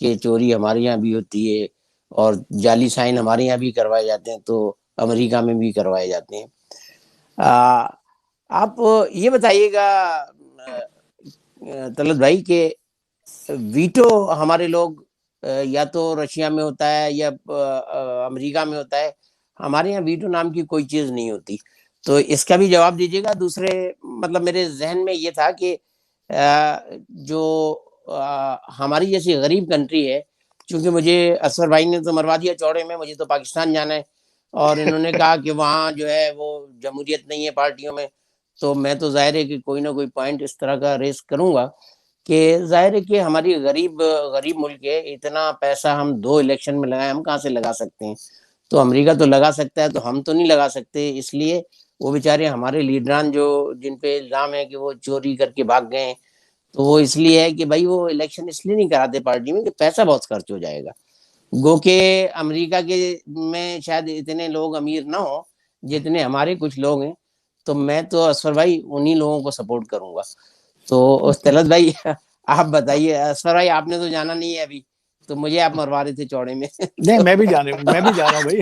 کہ چوری ہمارے یہاں بھی ہوتی ہے اور جعلی سائن ہمارے یہاں بھی کروائے جاتے ہیں تو امریکہ میں بھی کروائے جاتے ہیں. آپ یہ بتائیے گا طلعت بھائی کہ ویٹو ہمارے لوگ یا تو رشیا میں ہوتا ہے یا امریکہ میں ہوتا ہے, ہمارے یہاں ویٹو نام کی کوئی چیز نہیں ہوتی. تو اس کا بھی جواب دیجیے گا. دوسرے مطلب میرے ذہن میں یہ تھا کہ جو ہماری جیسی غریب کنٹری ہے, چونکہ مجھے اسفر بھائی نے تو مروا دیا چوڑے میں, مجھے تو پاکستان جانا ہے, اور انہوں نے کہا کہ وہاں جو ہے وہ جمہوریت نہیں ہے پارٹیوں میں, تو میں تو ظاہر ہے کہ کوئی نہ کوئی پوائنٹ اس طرح کا ریز کروں گا کہ ظاہر ہے کہ ہماری غریب ملک ہے, اتنا پیسہ ہم 2 الیکشن میں لگائیں, ہم کہاں سے لگا سکتے ہیں. تو امریکہ تو لگا سکتا ہے, تو ہم تو نہیں لگا سکتے. اس لیے وہ بیچارے ہمارے لیڈران جو جن پہ الزام ہے کہ وہ چوری کر کے بھاگ گئے ہیں, تو وہ اس لیے ہے کہ بھائی وہ الیکشن اس لیے نہیں کراتے پارٹی میں کہ پیسہ بہت خرچ ہو جائے گا. گو کہ امریکہ کے میں شاید اتنے لوگ امیر نہ ہوں جتنے ہمارے کچھ لوگ ہیں. تو میں تو اسفر بھائی انہی لوگوں کو سپورٹ کروں گا. تو طلعت بھائی آپ بتائیے. اسفر بھائی آپ نے تو جانا نہیں ہے ابھی, تو مجھے آپ مروا رہے تھے چوڑے میں. نہیں, میں بھی جا رہا ہوں بھائی.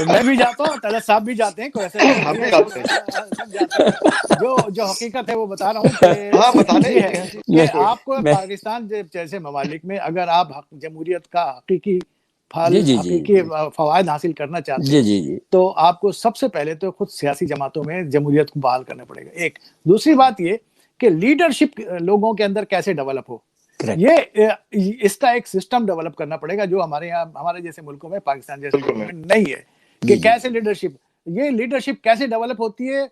میں بھی جاتا ہوں, طلعت صاحب بھی جاتے ہیں, کوئی ایسا نہیں ہے, سب جاتے ہیں. جو حقیقت ہے وہ بتا رہا ہوں کہ یہ ہے کہ آپ کو پاکستان جیسے ممالک میں اگر آپ جمہوریت کا حقیقی حقیقی فوائد حاصل کرنا چاہتے ہیں تو آپ کو سب سے پہلے تو خود سیاسی جماعتوں میں جمہوریت کو بحال کرنا پڑے گا. ایک دوسری بات یہ کہ لیڈرشپ لوگوں کے اندر کیسے ڈیولپ ہو, یہ اس کا ایک سسٹم ڈیولپ کرنا پڑے گا جو ہمارے یہاں ہمارے جیسے ملکوں میں, پاکستان جیسے ملکوں میں نہیں ہے. کہ کیسے لیڈرشپ کیسے ڈیولپ ہوتی ہے,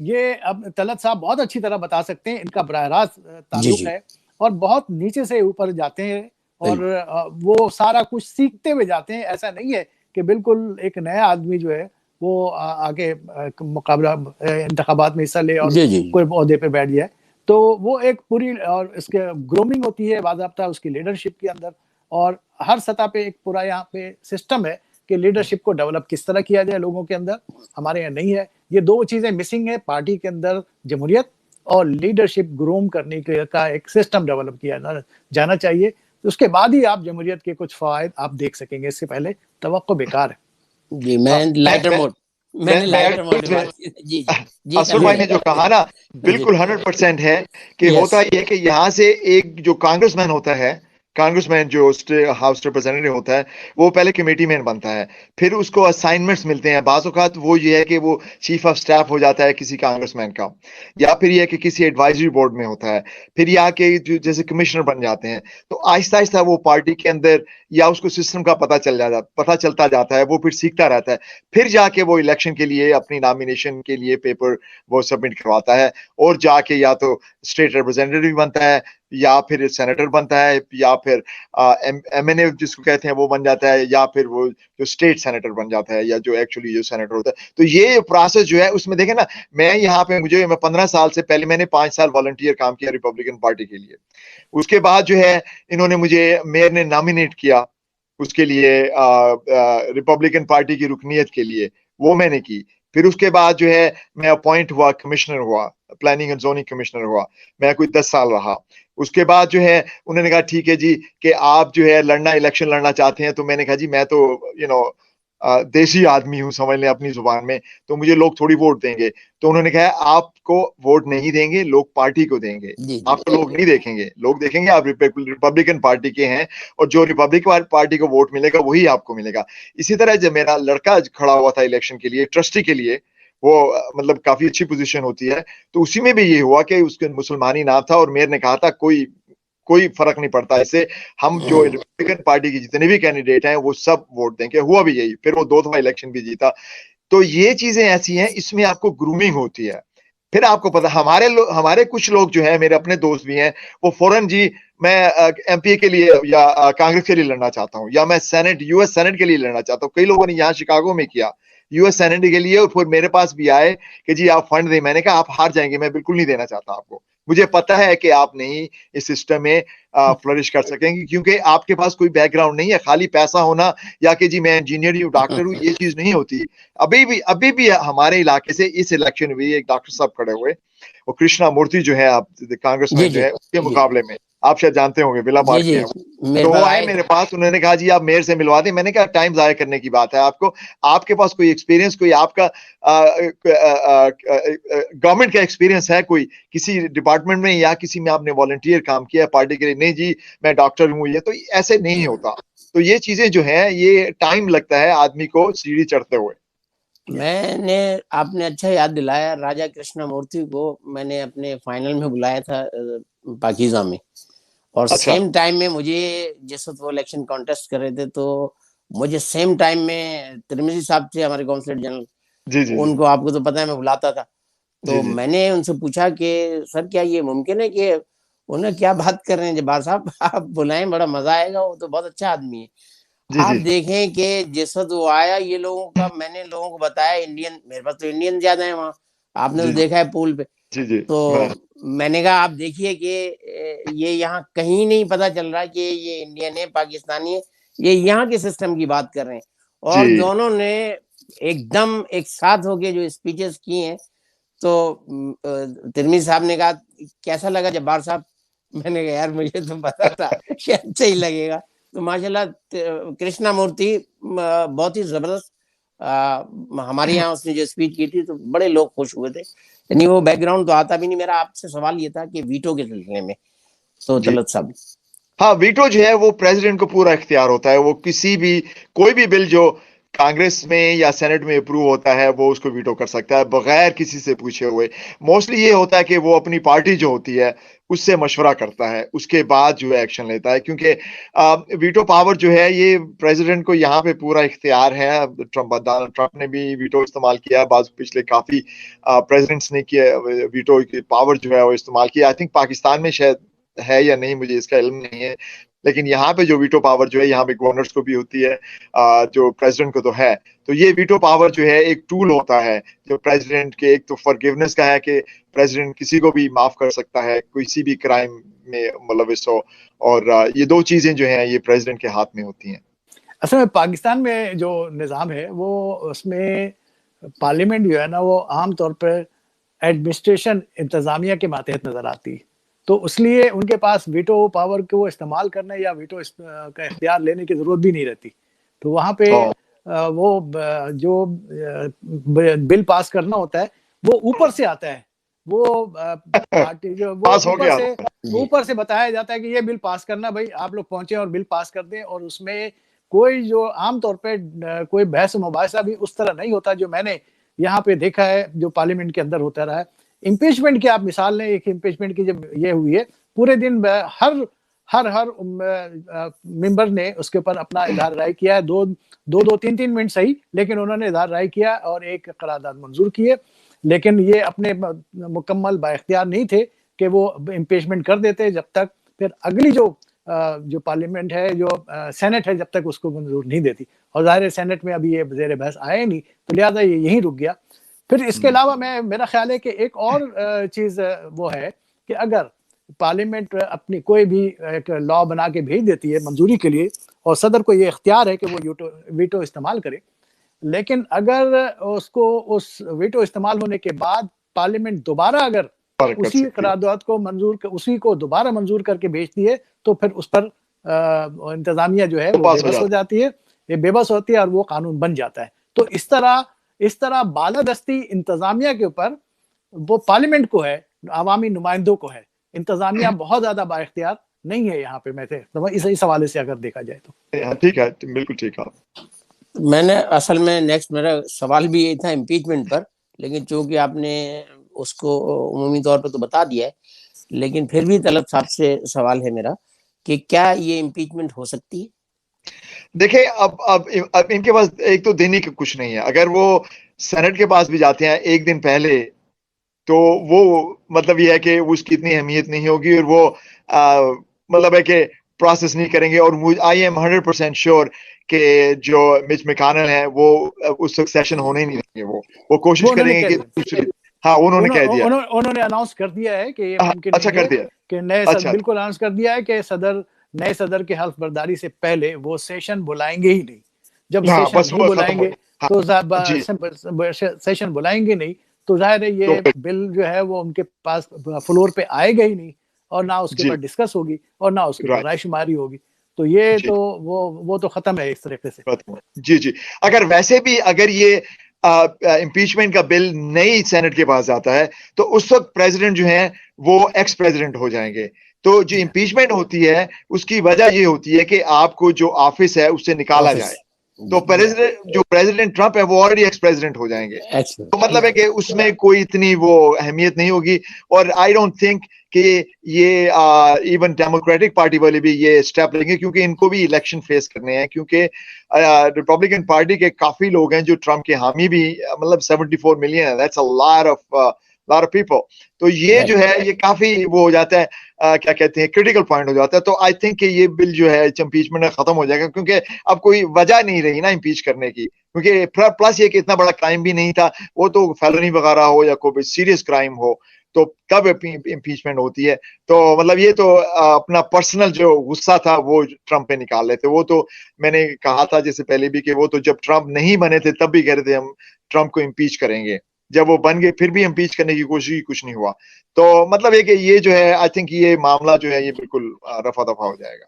یہ اب طلعت صاحب بہت اچھی طرح بتا سکتے ہیں. ان کا براہ راست تعلق ہے اور بہت نیچے سے اوپر جاتے ہیں اور وہ سارا کچھ سیکھتے ہوئے جاتے ہیں. ایسا نہیں ہے کہ بالکل ایک نیا آدمی جو ہے وہ آگے مقابلہ انتخابات میں حصہ لے اور کوئی عہدے پہ بیٹھ جائے. تو وہ ایک پوری اور اس کے گرومنگ ہوتی ہے باضابطہ اس کی لیڈرشپ کے اندر, اور ہر سطح پہ ایک پورا یہاں پہ سسٹم ہے کہ لیڈرشپ کو ڈیولپ کس طرح کیا جائے لوگوں کے اندر. ہمارے یہاں نہیں ہے. یہ 2 چیزیں مسنگ ہے پارٹی کے اندر, جمہوریت اور لیڈرشپ گروم کرنے کا ایک سسٹم ڈیولپ کیا جانا چاہیے. تو اس کے بعد ہی آپ جمہوریت کے کچھ فوائد آپ دیکھ سکیں گے. اس سے پہلے توقع بیکار ہے. جی میں لائٹر موڈ جی جی اسر بھائی نے جو کہا نا بالکل 100% ہے کہ ہوتا یہ ہے کہ یہاں سے ایک جو کانگریس مین ہوتا ہے, کانگریس مین جو ہاؤس ریپرزینٹیو ہوتا ہے, وہ پہلے کمیٹی مین بنتا ہے, پھر اس کو اسائنمنٹس ملتے ہیں. بعض اوقات وہ یہ ہے کہ وہ چیف آف سٹاف ہو جاتا ہے کسی کانگریس مین کا, یا پھر یہ کہ کسی ایڈوائزری بورڈ میں ہوتا ہے, پھر یہ کہ جیسے کمشنر بن جاتے ہیں. تو آہستہ آہستہ وہ پارٹی کے اندر یا اس کو سسٹم کا پتہ چلتا جاتا ہے, وہ پھر سیکھتا رہتا ہے, پھر جا کے وہ الیکشن کے لیے اپنی نامینیشن کے لیے پیپر وہ سبمٹ کرواتا ہے, اور جا کے یا تو اسٹیٹ ریپرزینٹیو بنتا ہے, یا پھر سینیٹر بنتا ہے, یا پھر ایم این اے جس کو کہتے ہیں وہ بن جاتا ہے, یا پھر وہ جو اسٹیٹ سینیٹر بن جاتا ہے, یا جو ایکچولی جو سینیٹر ہوتا ہے. تو یہ پروسیس جو ہے اس میں دیکھیں نا, میں یہاں پہ میں 15 سال سے پہلے میں نے 5 سال والنٹیئر کام کیا ریپبلکن پارٹی کے لیے. اس کے بعد جو ہے انہوں نے مجھے میئر نے نامینیٹ کیا اس کے لیے ریپبلکن پارٹی کی رکنیت کے لیے, وہ میں نے کی. پھر اس کے بعد جو ہے میں اپوائنٹ ہوا, کمشنر ہوا, پلاننگ اینڈ زوننگ کمشنر ہوا, میں کوئی 10 سال رہا. اس کے بعد جو ہے انہوں نے کہا ٹھیک ہے جی کہ آپ جو ہے الیکشن لڑنا چاہتے ہیں. تو میں نے کہا جی میں تو دیسی آدمی ہوں, سمجھ لیں اپنی زبان میں, تو مجھے لوگ تھوڑی ووٹ دیں گے. تو انہوں نے کہا آپ کو ووٹ نہیں دیں گے, لوگ پارٹی کو دیں گے, آپ کو لوگ نہیں دیکھیں گے, لوگ دیکھیں گے آپ ریپبلکن پارٹی کے ہیں, اور جو ریپبلکن پارٹی کو ووٹ ملے گا وہی آپ کو ملے گا. اسی طرح جب میرا لڑکا کھڑا ہوا تھا الیکشن کے لیے, ٹرسٹی کے لیے, وہ مطلب کافی اچھی پوزیشن ہوتی ہے, تو اسی میں بھی یہ ہوا کہ اس کے مسلمانی نام تھا, اور میئر نے کہا تھا کوئی فرق نہیں پڑتا اس سے, ہم جو ریپبلکن پارٹی کے جتنے بھی کینڈیڈیٹ ہیں وہ سب ووٹ دیں گے. ہوا بھی یہی, پھر وہ 2 دفعہ الیکشن بھی جیتا. تو یہ چیزیں ایسی ہیں, اس میں آپ کو گرومنگ ہوتی ہے. پھر آپ کو پتا ہمارے کچھ لوگ جو ہیں, میرے اپنے دوست بھی ہیں, وہ فوراً جی میں ایم پی اے کے لیے یا کانگریس کے لیے لڑنا چاہتا ہوں, یا میں سینٹ یو ایس سینٹ کے لیے لڑنا چاہتا ہوں. کئی لوگوں نے یہاں شکاگو میں کیا یو ایس سینٹ کے لیے, اور پھر میرے پاس بھی آئے کہ جی آپ فنڈ دیں. میں نے کہا آپ ہار جائیں گے, میں بالکل نہیں دینا چاہتا آپ کو, مجھے پتا ہے کہ آپ نہیں اس سسٹم میں فلرش کر سکیں گے, کیونکہ آپ کے پاس کوئی بیک گراؤنڈ نہیں ہے. خالی پیسہ ہونا یا کہ جی میں انجینئر ہوں, ڈاکٹر ہوں, یہ چیز نہیں ہوتی. ابھی بھی ہمارے علاقے سے اس الیکشن میں ایک ڈاکٹر صاحب کھڑے ہوئے, وہ کرشنا مورتی جو ہے, آپ کانگریس مین جو ہے, اس کے مقابلے میں آپ شاید جانتے ہوں گے, بلا بات کے, تو وہ آئے میرے پاس. انہوں نے کہا جی آپ میئر سے ملوا دیں. میں نے کہا ٹائم ضائع کرنے کی بات ہے, آپ کے پاس کوئی ایکسپیرینس, کوئی آپ کا گورنمنٹ کا ایکسپیرینس ہے کوئی کسی ڈپارٹمنٹ میں, یا کسی میں آپ نے والنٹیئر کام کیا ہے پارٹی کے لیے؟ نہیں جی میں ڈاکٹر ہوں. یہ تو ایسے نہیں ہوتا. تو یہ چیزیں جو ہیں یہ ٹائم لگتا ہے آدمی کو سیڑھی چڑھتے ہوئے. آپ نے اچھا یاد دلایا, راجا کرشنا مورتی کو میں نے اپنے فائنل میں بلایا تھا پاکیزہ میں, اور سیم ٹائم میں مجھے جس وقت وہ الیکشن کانٹیسٹ کر رہے تھے, تو مجھے سیم ٹائم میں ترمذی صاحب تھے ہمارے کونسلر جنرل, ان کو آپ کو تو پتہ ہے میں بلاتا تھا. تو میں نے ان سے پوچھا کہ سر کیا یہ ممکن ہے کہ انہیں کیا بات کر رہے ہیں جبار صاحب, آپ بلائیں بڑا مزہ آئے گا, وہ تو بہت اچھا آدمی ہے. آپ دیکھیں کہ جس وقت وہ آیا, یہ لوگوں کا میں نے لوگوں کو بتایا انڈین, میرے پاس تو انڈین زیادہ ہیں وہاں, آپ نے تو دیکھا ہے پول پہ, تو میں نے کہا آپ دیکھیے کہ یہ یہاں کہیں نہیں پتا چل رہا کہ یہ انڈین ہے پاکستانی ہے, یہ یہاں کے سسٹم کی بات کر رہے ہیں. اور دونوں نے ایک دم ایک ساتھ ہو کے جو اسپیچز کی ہیں, تو ترمذی صاحب نے کہا کیسا لگا جبار صاحب؟ میں نے کہا یار مجھے تو پتا تھا کہ اچھا ہی لگے گا. تو ماشاءاللہ کرشنا مورتی بہت ہی زبردست, ہمارے یہاں اس نے جو اسپیچ کی تھی تو بڑے لوگ خوش ہوئے تھے. یعنی وہ بیک گراؤنڈ تو آتا بھی نہیں. میرا آپ سے سوال یہ تھا کہ ویٹو کے سلسلے میں, تو طلعت صاحب. ہاں, ویٹو جو ہے وہ پریزیڈنٹ کو پورا اختیار ہوتا ہے. وہ کوئی بھی بل جو کانگریس میں یا سینٹ میں اپروو ہوتا ہے وہ اس کو ویٹو کر سکتا ہے بغیر کسی سے پوچھے ہوئے. موسٹلی یہ ہوتا ہے کہ وہ اپنی پارٹی جو ہوتی ہے اس سے مشورہ کرتا ہے, اس کے بعد جو ہے ایکشن لیتا ہے, کیونکہ ویٹو پاور جو ہے یہ پریزیڈنٹ کو یہاں پہ پورا اختیار ہے. ڈونلڈ ٹرمپ نے بھی ویٹو استعمال کیا, بعض پچھلے کافی پریزیڈنٹس نے کیا ویٹو پاور جو ہے وہ استعمال کیا. آئی تھنک پاکستان میں شاید ہے یا نہیں, مجھے اس کا علم نہیں ہے, لیکن یہاں پہ جو ویٹو پاور جو ہے یہاں پہ گورنرز کو بھی ہوتی ہے, جو پریزیڈنٹ کو تو ہے. تو یہ ویٹو پاور جو ہے ایک ٹول ہوتا ہے جو پریزیڈنٹ کے, ایک تو فارگیونیس کا ہے کہ پریزیڈنٹ کسی کو بھی معاف کر سکتا ہے کسی بھی کرائم میں ملوث ہو, اور یہ 2 چیزیں جو ہیں یہ پریزیڈنٹ کے ہاتھ میں ہوتی ہیں. اصل میں پاکستان میں جو نظام ہے وہ اس میں پارلیمنٹ جو ہے نا وہ عام طور پر ایڈمنسٹریشن انتظامیہ کے ماتحت نظر آتی ہے، تو اس لیے ان کے پاس ویٹو پاور کو استعمال کرنے یا ویٹو کا اختیار لینے کی ضرورت بھی نہیں رہتی. تو وہاں پہ وہ جو بل پاس کرنا ہوتا ہے وہ اوپر سے آتا ہے، وہ پارٹی جو وہ اوپر سے بتایا جاتا ہے کہ یہ بل پاس کرنا، بھائی آپ لوگ پہنچے اور بل پاس کر دیں. اور اس میں کوئی جو عام طور پہ کوئی بحث و مباحثہ بھی اس طرح نہیں ہوتا جو میں نے یہاں پہ دیکھا ہے جو پارلیمنٹ کے اندر ہوتا رہا ہے. امپیچمنٹ کی آپ مثال لیں، ایک امپیچمنٹ کی جب یہ ہوئی ہے، پورے دن ہر ممبر نے اس کے اوپر اپنا اظہار رائے کیا ہے، دو تین منٹ صحیح، لیکن انہوں نے اظہار رائے کیا اور ایک قرارداد منظور کی ہے. لیکن یہ اپنے مکمل بااختیار نہیں تھے کہ وہ امپیچمنٹ کر دیتے جب تک پھر اگلی جو پارلیمنٹ ہے، جو سینٹ ہے، جب تک اس کو منظور نہیں دیتی. اور ظاہر سینٹ میں ابھی یہ زیر بحث آئے نہیں، تو لہٰذا یہ یہیں رک گیا. پھر اس کے علاوہ میرا خیال ہے کہ ایک اور چیز وہ ہے کہ اگر پارلیمنٹ اپنی کوئی بھی ایک لا بنا کے بھیج دیتی ہے منظوری کے لیے، اور صدر کو یہ اختیار ہے کہ وہ ویٹو استعمال کرے، لیکن اگر اس کو اس ویٹو استعمال ہونے کے بعد پارلیمنٹ دوبارہ اگر اسی قرارداد کو اسی کو دوبارہ منظور کر کے بھیجتی ہے، تو پھر اس پر انتظامیہ جو ہے وہ بے بس ہو جاتی ہے، یہ بے بس ہوتی ہے اور وہ قانون بن جاتا ہے. تو اس طرح بالادستی انتظامیہ کے اوپر وہ پارلیمنٹ کو ہے، عوامی نمائندوں کو ہے. انتظامیہ بہت زیادہ بااختیار نہیں ہے یہاں پہ، میں اس حوالے سے اگر دیکھا جائے تو. ٹھیک ہے، بالکل ٹھیک ہے. میں نے اصل میں نیکسٹ میرا سوال بھی یہی تھا امپیچمنٹ پر، لیکن چونکہ آپ نے اس کو عمومی طور پہ تو بتا دیا ہے، لیکن پھر بھی طلعت صاحب سے سوال ہے میرا کہ کیا یہ امپیچمنٹ ہو سکتی ہے؟ دیکھیں اب ان کے پاس ایک تو دینے کا کچھ نہیں ہے. اگر وہ سینٹ کے پاس بھی جاتے ہیں ایک دن پہلے، تو وہ مطلب یہ ہے کہ اس کی اتنی اہمیت نہیں ہوگی، اور وہ مطلب ہے کہ پروسیس نہیں کریں گے. اور آئی ایم 100% شیور کہ جو مچ میکانل ہیں وہ اس وقت سیشن ہونے ہی نہیں دیں گے. وہ کوشش کریں گے کہ دوسری، ہاں انہوں نے کہہ دیا، انہوں نے اناؤنس کر دیا ہے کہ یہ ممکن اچھا کر دیا کہ بالکل اناؤنس کر دیا ہے کہ نئے صدر کے حلف برداری سے پہلے وہ سیشن بلائیں گے ہی نہیں. جب سیشن نہیں بلائیں گے تو سیشن بلائیں گے نہیں تو ظاہر ہے یہ بل جو ہے وہ ان کے پاس فلور پہ آئے گا ہی نہیں، اور نہ اس کے اوپر ڈسکس ہوگی اور نہ اس کے اوپر رائے شماری ہوگی. تو یہ تو وہ تو ختم ہے اس طریقے سے. جی اگر ویسے بھی اگر یہ امپیچمنٹ کا بل نئی سینٹ کے پاس جاتا ہے تو اس وقت پریزیڈنٹ جو ہیں وہ ایکس پریزیڈنٹ ہو جائیں گے. تو جو امپیچمنٹ ہوتی ہے اس کی وجہ یہ ہوتی ہے کہ آپ کو جو آفس ہے اس سے نکالا جائے. تو پریزیڈنٹ ٹرمپ ہے وہ آلریڈی ایکس پریزیڈنٹ ہو جائیں گے. تو مطلب ہے کہ اس میں کوئی اتنی وہ اہمیت نہیں ہوگی. اور آئی ڈونٹ تھنک کہ یہ ایون ڈیموکریٹک پارٹی والے بھی یہ اسٹیپ لیں گے، کیونکہ ان کو بھی الیکشن فیس کرنے ہیں. کیونکہ ریپبلکن پارٹی کے کافی لوگ ہیں جو ٹرمپ کے حامی بھی، مطلب 74 ملین ہے، that's a lot of people. تو یہ جو ہے یہ کافی وہ ہو جاتا ہے، کیا کہتے ہیں، کریٹیکل پوائنٹ ہو جاتا ہے. تو آئی تھنک کہ یہ بل جو ہے امپیچمنٹ ختم ہو جائے گا، کیونکہ اب کوئی وجہ نہیں رہی نا امپیچ کرنے کی. کیونکہ پلس یہ کہ اتنا بڑا کرائم بھی نہیں تھا، وہ تو فیلونی وغیرہ ہو یا کوئی سیریس کرائم ہو تو تب امپیچمنٹ ہوتی ہے. تو مطلب یہ تو اپنا پرسنل جو غصہ تھا وہ ٹرمپ پہ نکال لیتے. وہ تو میں نے کہا تھا جیسے پہلے بھی کہ وہ تو جب ٹرمپ نہیں بنے تھے تب بھی کہہ رہے تھے ہم ٹرمپ کو امپیچ کریں گے. جب وہ بن گئے پھر بھی امپیچ کرنے کی کوشش کچھ نہیں ہوا. تو مطلب یہ کہ یہ جو ہے آئی تھنک یہ معاملہ جو ہے یہ بالکل رفع دفع ہو جائے گا.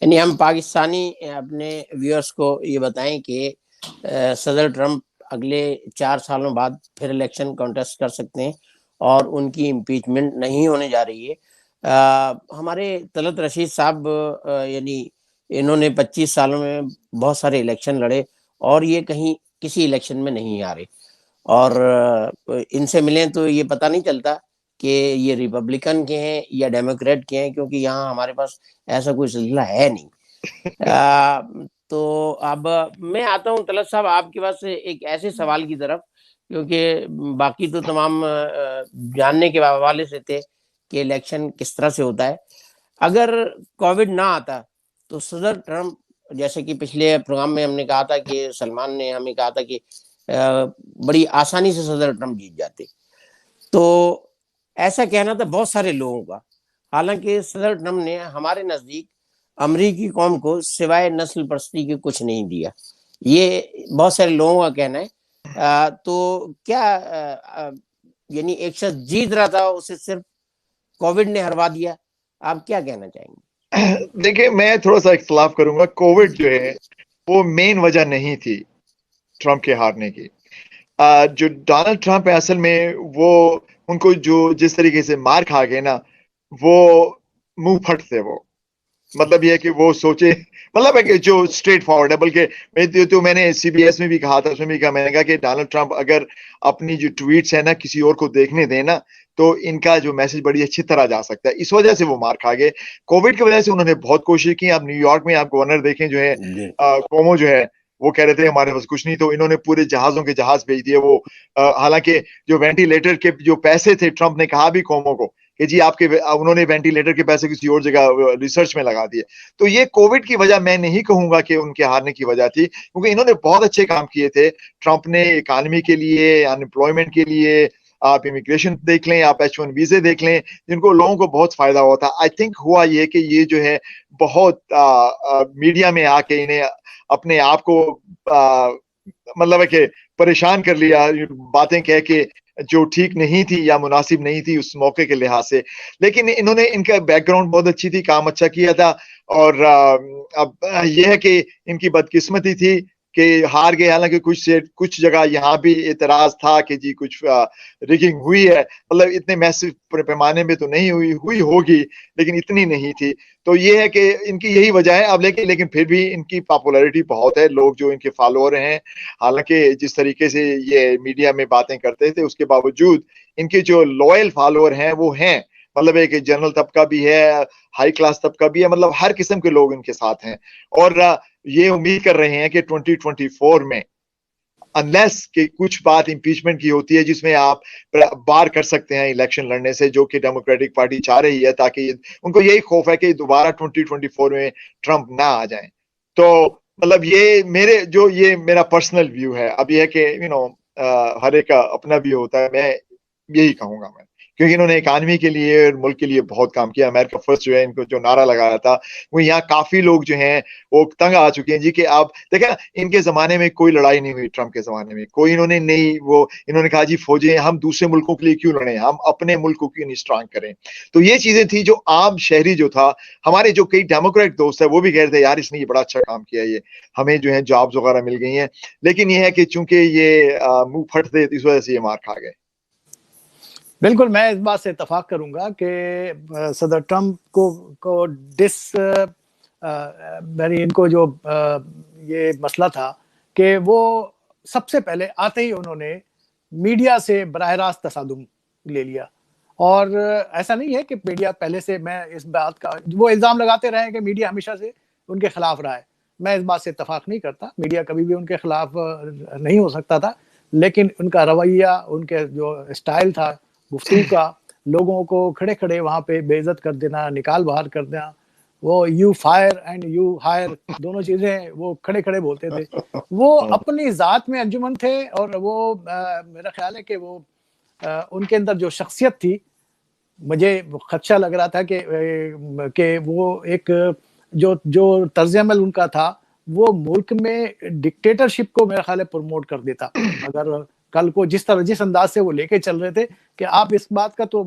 یعنی ہم پاکستانی اپنے ویورز کو یہ بتائیں کہ صدر ٹرمپ اگلے 4 سالوں بعد پھر الیکشن کانٹیسٹ کر سکتے ہیں اور ان کی امپیچمنٹ نہیں ہونے جا رہی ہے. ہمارے طلعت رشید صاحب یعنی انہوں نے 25 سالوں میں بہت سارے الیکشن لڑے اور یہ کہیں کسی الیکشن میں نہیں آ رہے، اور ان سے ملیں تو یہ پتہ نہیں چلتا کہ یہ ریپبلکن کے ہیں یا ڈیموکریٹ کے ہیں، کیونکہ یہاں ہمارے پاس ایسا کوئی سلسلہ ہے نہیں. تو اب میں آتا ہوں طلعت صاحب آپ کے پاس ایک ایسے سوال کی طرف، کیونکہ باقی تو تمام جاننے کے حوالے سے تھے کہ الیکشن کس طرح سے ہوتا ہے. اگر کووڈ نہ آتا تو صدر ٹرمپ، جیسے کہ پچھلے پروگرام میں ہم نے کہا تھا کہ سلمان نے ہمیں کہا تھا کہ بڑی آسانی سے صدر ٹرمپ جیت جاتے، تو ایسا کہنا تھا بہت سارے لوگوں کا. حالانکہ صدر ٹرمپ نے ہمارے نزدیک امریکی قوم کو سوائے نسل پرستی کے کچھ نہیں دیا، یہ بہت سارے لوگوں کا کہنا ہے. تو کیا یعنی ایک شخص جیت رہا تھا, اسے صرف کووڈ نے ہروا دیا. آپ کیا کہنا چاہیں گے؟ دیکھیں میں تھوڑا سا اختلاف کروں گا. کووڈ جو ہے وہ مین وجہ نہیں تھی ٹرمپ کے ہارنے کی. جو ڈونلڈ ٹرمپ ہے اصل میں وہ ان کو جو جس طریقے سے مار کھا گئے نا, وہ منہ پھٹ تھے. وہ مطلب یہ ہے کہ وہ سوچے, مطلب ہے کہ جو اسٹریٹ فارورڈ ہے. بلکہ میں نے سی بی ایس میں بھی کہا تھا, اس میں بھی کہا, میں نے کہا کہ ڈونلڈ ٹرمپ اگر اپنی جو ٹویٹس ہیں نا کسی اور کو دیکھنے دیں نا, تو ان کا جو میسج بڑی اچھی طرح جا سکتا ہے. اس وجہ سے وہ مار کھا گئے. کووڈ کی وجہ سے انہوں نے بہت کوشش کی. آپ نیو یارک میں آپ گورنر دیکھیں جو ہے کومو جو ہے, وہ کہہ رہے تھے ہمارے پاس کچھ نہیں, تو انہوں نے پورے جہازوں کے جہاز بھیج دیے. وہ حالانکہ جو وینٹیلیٹر کے جو پیسے تھے, ٹرمپ نے کہا بھی کومو کو کہ جی آپ کے, انہوں نے وینٹیلیٹر کے پیسے کسی اور جگہ ریسرچ میں لگا دیے. تو یہ کووڈ کی وجہ میں نہیں کہوں گا کہ ان کے ہارنے کی وجہ تھی, کیونکہ انہوں نے بہت اچھے کام کیے تھے. ٹرمپ نے اکانومی کے لیے, ان امپلائمنٹ کے لیے, آپ امیگریشن دیکھ لیں, آپ H1 ویزے دیکھ لیں, جن کو لوگوں کو بہت فائدہ ہوا تھا. آئی تھنک ہوا یہ کہ یہ جو ہے بہت میڈیا میں آ کے انہیں اپنے آپ کو مطلب ہے کہ پریشان کر لیا, باتیں کہہ کے جو ٹھیک نہیں تھی یا مناسب نہیں تھی اس موقع کے لحاظ سے. لیکن انہوں نے, ان کا بیک گراؤنڈ بہت اچھی تھی, کام اچھا کیا تھا. اور اب یہ ہے کہ ان کی بدقسمتی تھی کہ ہار گئے. حالانکہ کچھ جگہ یہاں بھی اعتراض تھا کہ جی کچھ ریگنگ ہوئی ہے, مطلب اتنے میسو پیمانے میں تو نہیں ہوئی ہوگی, لیکن اتنی نہیں تھی. تو یہ ہے کہ ان کی یہی وجہ ہے. اب لیکن پھر بھی ان کی پاپولیرٹی بہت ہے, لوگ جو ان کے فالوور ہیں, حالانکہ جس طریقے سے یہ میڈیا میں باتیں کرتے تھے اس کے باوجود ان کے جو لوئل فالوور ہیں وہ ہیں. مطلب ہے کہ جنرل طبقہ بھی ہے, ہائی کلاس طبقہ بھی ہے, مطلب ہر قسم کے لوگ ان کے ساتھ ہیں. اور یہ امید کر رہے ہیں کہ 2024 میں انلیس کہ کچھ بات امپیچمنٹ کی ہوتی ہے جس میں آپ بار کر سکتے ہیں الیکشن لڑنے سے, جو کہ ڈیموکریٹک پارٹی چاہ رہی ہے, تاکہ ان کو یہی خوف ہے کہ دوبارہ 2024 میں ٹرمپ نہ آ جائیں. تو مطلب یہ میرا پرسنل ویو ہے. اب یہ ہے کہ ہر ایک کا اپنا ویو ہوتا ہے. میں یہی کہوں گا میں, کیونکہ انہوں نے اکانومی کے لیے اور ملک کے لیے بہت کام کیا. امریکہ فرسٹ جو ہے ان کو جو نعرہ لگایا تھا, وہ یہاں کافی لوگ جو ہیں وہ تنگ آ چکے ہیں جی. کہ آپ دیکھیں ان کے زمانے میں کوئی لڑائی نہیں ہوئی, ٹرمپ کے زمانے میں کوئی انہوں نے کہا جی فوجیں ہم دوسرے ملکوں کے لیے کیوں لڑیں, ہم اپنے ملک کو کیوں نہیں اسٹرانگ کریں. تو یہ چیزیں تھی جو عام شہری جو تھا, ہمارے جو کئی ڈیموکریٹ دوست ہیں وہ بھی کہہ رہے تھے یار اس نے یہ بڑا اچھا کام کیا, یہ ہمیں جو ہے جابز وغیرہ مل گئی ہیں. لیکن یہ ہے کہ چونکہ یہ منہ پھٹ تھے اس وجہ سے یہ مار کھا گئے. بالکل میں اس بات سے اتفاق کروں گا کہ صدر ٹرمپ کو ان کو جو یہ مسئلہ تھا کہ وہ سب سے پہلے آتے ہی انہوں نے میڈیا سے براہ راست تصادم لے لیا. اور ایسا نہیں ہے کہ میڈیا پہلے سے, میں اس بات کا وہ الزام لگاتے رہے کہ میڈیا ہمیشہ سے ان کے خلاف رہا ہے. میں اس بات سے اتفاق نہیں کرتا, میڈیا کبھی بھی ان کے خلاف نہیں ہو سکتا تھا, لیکن ان کا رویہ, ان کے جو اسٹائل تھا گفتگو کا, لوگوں کو کھڑے کھڑے وہاں پہ بے عزت کر دینا, نکال باہر کر دینا, وہ you fire and you hire دونوں چیزیں وہ کھڑے کھڑے بولتے تھے. وہ اپنی ذات میں انجمن تھے, اور وہ میرا خیال ہے کہ وہ ان کے اندر جو شخصیت تھی, مجھے خدشہ لگ رہا تھا کہ وہ ایک جو طرز عمل ان کا تھا وہ ملک میں ڈکٹیٹرشپ کو میرا خیال ہے پروموٹ کر دیتا. اگر کل کو جس انداز سے وہ لے کے چل رہے تھے, کہ آپ اس بات کا تو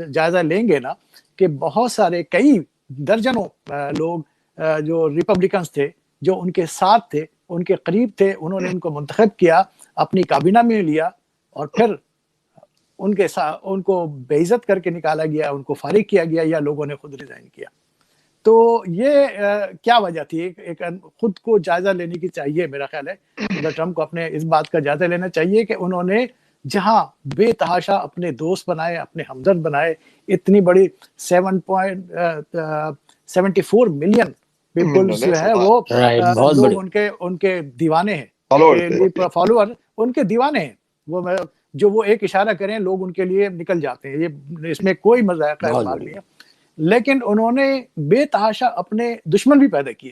جائزہ لیں گے نا کہ بہت سارے کئی درجنوں لوگ جو ریپبلکنز تھے جو ان کے ساتھ تھے, ان کے قریب تھے, انہوں نے ان کو منتخب کیا, اپنی کابینہ میں لیا, اور پھر ان کو بے عزت کر کے نکالا گیا, ان کو فارغ کیا گیا, یا لوگوں نے خود ریزائن کیا. تو یہ کیا وجہ تھی؟ ایک خود کو جائزہ لینے کی چاہیے. میرا خیال ہے صدر ٹرمپ کو اپنے اس بات کا جائزہ لینا چاہیے کہ انہوں نے جہاں بے تحاشا اپنے دوست بنائے, اپنے ہمدرد بنائے, اتنی بڑی 7.74 ملین پیپل جو ہے وہ لوگ ان کے دیوانے ہیں, فالوور ان کے دیوانے ہیں. وہ ایک اشارہ کریں لوگ ان کے لیے نکل جاتے ہیں. یہ اس میں کوئی مذاق بات نہیں ہے. لیکن انہوں نے بے تحاشا اپنے دشمن بھی پیدا کیے,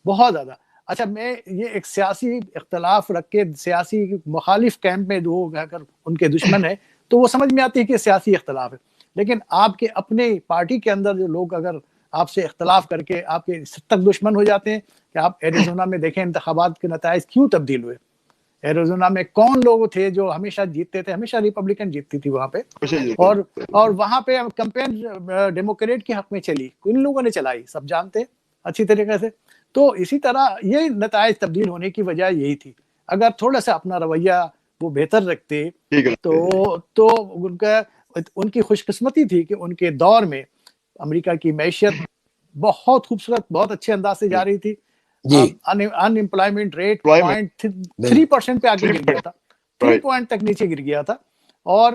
بہت زیادہ. اچھا, میں یہ ایک سیاسی اختلاف رکھ کے سیاسی مخالف کیمپ میں لوگ اگر ان کے دشمن ہیں تو وہ سمجھ میں آتی ہے کہ سیاسی اختلاف ہے. لیکن آپ کے اپنے پارٹی کے اندر جو لوگ اگر آپ سے اختلاف کر کے آپ کے تک دشمن ہو جاتے ہیں, کہ آپ ایریزونا میں دیکھیں انتخابات کے نتائج کیوں تبدیل ہوئے. ایریزونا میں کون لوگ تھے جو ہمیشہ جیتتے تھے, ہمیشہ ریپبلکن جیتتی تھی وہاں پہ, اور وہاں پہ کیمپین ڈیموکریٹ کے حق میں چلی, ان لوگوں نے چلائی, سب جانتے اچھی طریقے سے. تو اسی طرح یہ نتائج تبدیل ہونے کی وجہ یہی تھی. اگر تھوڑا سا اپنا رویہ وہ بہتر رکھتے تو ان کی خوش قسمتی تھی کہ ان کے دور میں امریکہ کی معیشت بہت خوبصورت, بہت اچھے انداز سے جا رہی تھی. ان امپلائمنٹ ریٹ 3% پہ آگے گر گیا تھا, 3 پوائنٹ تک نیچے گر گیا تھا. اور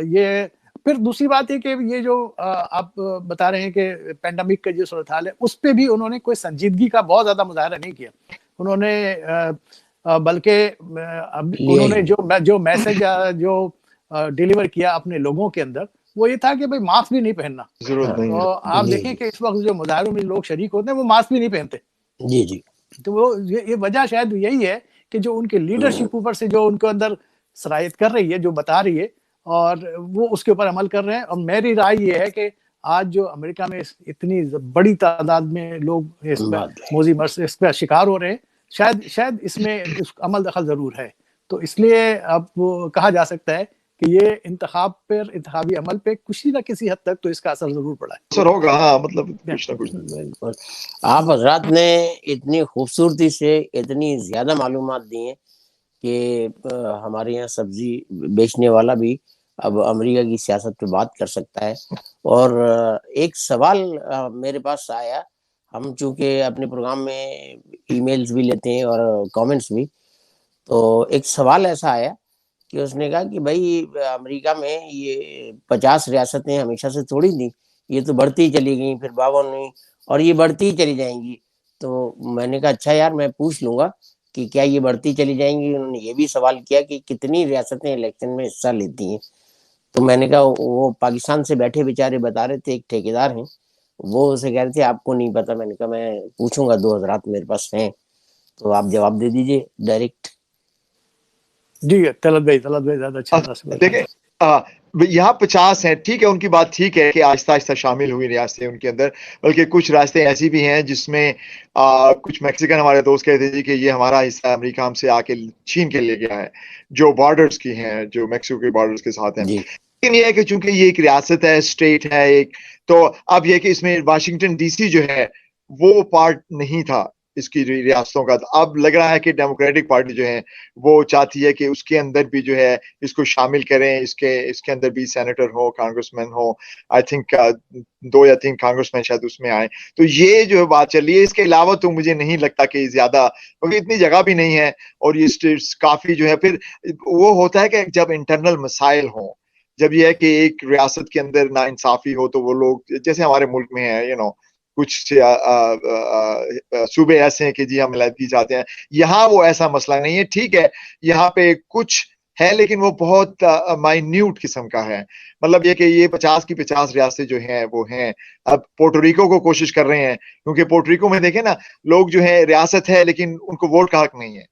یہ پھر دوسری بات ہے کہ یہ جو آپ بتا رہے ہیں کہ پینڈیمک کا جو صورتحال ہے, اس پہ بھی انہوں نے کوئی سنجیدگی کا بہت زیادہ مظاہرہ نہیں کیا. انہوں نے بلکہ انہوں نے جو میسج جو ڈیلیور کیا اپنے لوگوں کے اندر, وہ یہ تھا کہ بھائی ماسک بھی نہیں پہننا. تو آپ دیکھیں کہ اس وقت جو مظاہروں میں لوگ شریک ہوتے ہیں وہ ماسک بھی نہیں پہنتے. جی جی. تو وہ یہ وجہ شاید یہی ہے کہ جو ان کے لیڈرشپ اوپر سے جو ان کے اندر صلاحیت کر رہی ہے, جو بتا رہی ہے, اور وہ اس کے اوپر عمل کر رہے ہیں. اور میری رائے یہ ہے کہ آج جو امریکہ میں اتنی بڑی تعداد میں لوگ موذی مرض اس کا شکار ہو رہے ہیں, شاید اس میں عمل دخل ضرور ہے. تو اس لیے اب کہا جا سکتا ہے کہ یہ انتخابی عمل پہ کسی نہ کسی حد تک تو اس کا اثر ضرور پڑا ہے. اثر ہوگا, مطلب کچھ نہ کچھ. آپ حضرات نے اتنی خوبصورتی سے اتنی زیادہ معلومات دی ہیں کہ ہمارے یہاں سبزی بیچنے والا بھی اب امریکہ کی سیاست پہ بات کر سکتا ہے. اور ایک سوال میرے پاس آیا, ہم چونکہ اپنے پروگرام میں ای میلز بھی لیتے ہیں اور کامنٹس بھی, تو ایک سوال ایسا آیا کہ اس نے کہا کہ بھائی امریکہ میں یہ 50 ریاستیں ہمیشہ سے تھوڑی تھیں, یہ تو بڑھتی ہی چلی گئیں, پھر 52 ہوئی اور یہ بڑھتی ہی چلی جائیں گی. تو میں نے کہا اچھا یار میں پوچھ لوں گا کہ کیا یہ بڑھتی چلی جائیں گی. انہوں نے یہ بھی سوال کیا کہ کتنی ریاستیں الیکشن میں حصہ لیتی ہیں. تو میں نے کہا وہ پاکستان سے بیٹھے بیچارے بتا رہے تھے, ایک ٹھیکیدار ہیں, وہ اسے کہہ رہے تھے آپ کو نہیں پتا. میں نے کہا میں پوچھوں گا, 2 حضرات میرے پاس ہیں, تو آپ جواب دے دیجئے ڈائریکٹ. جی طلعت بھائی زیادہ اچھا. دیکھیں یہاں 50 ہیں, ٹھیک ہے, ان کی بات ٹھیک ہے کہ آہستہ آہستہ شامل ہوئی ریاستیں ان کے اندر. بلکہ کچھ ریاستیں ایسی بھی ہیں جس میں کچھ میکسیکن ہمارے دوست کہتے تھے کہ یہ ہمارا حصہ امریکہ ہم سے آ کے چھین کے لے گیا ہے, جو بارڈرز کی ہیں, جو میکسیکو کے بارڈرز کے ساتھ ہیں. لیکن یہ ہے کہ چونکہ یہ ایک ریاست ہے, اسٹیٹ ہے ایک, تو اب یہ کہ اس میں واشنگٹن ڈی سی جو ہے وہ پارٹ نہیں تھا اس کی ریاستوں کا. اب لگ رہا ہے کہ ڈیموکریٹک پارٹی جو ہے وہ چاہتی ہے کہ اس کے اندر بھی جو ہے اس کو شامل کریں, اس کے اندر بھی سینیٹر ہو, کانگریس مین ہو. آئی تھنک 2 یا 3 کانگریس مین شاید اس میں آئے. تو یہ جو بات چل رہی ہے, اس کے علاوہ تو مجھے نہیں لگتا کہ زیادہ, کیونکہ اتنی جگہ بھی نہیں ہے اور یہ اسٹیٹس کافی جو ہے. پھر وہ ہوتا ہے کہ جب انٹرنل مسائل ہوں, جب یہ ہے کہ ایک ریاست کے اندر نا انصافی ہو, تو وہ لوگ جیسے ہمارے ملک میں ہے, کچھ صوبے ایسے ہیں کہ جی ہم علیحدگی چاہتے ہیں. یہاں وہ ایسا مسئلہ نہیں ہے. ٹھیک ہے یہاں پہ کچھ ہے لیکن وہ بہت مائنیوٹ قسم کا ہے. مطلب یہ کہ یہ 50 کی 50 ریاستیں جو ہیں وہ ہیں. اب پورٹوریکو کو کوشش کر رہے ہیں, کیونکہ پورٹوریکو میں دیکھیں نا, لوگ جو ہے ریاست ہے لیکن ان کو ووٹ کا حق نہیں ہے.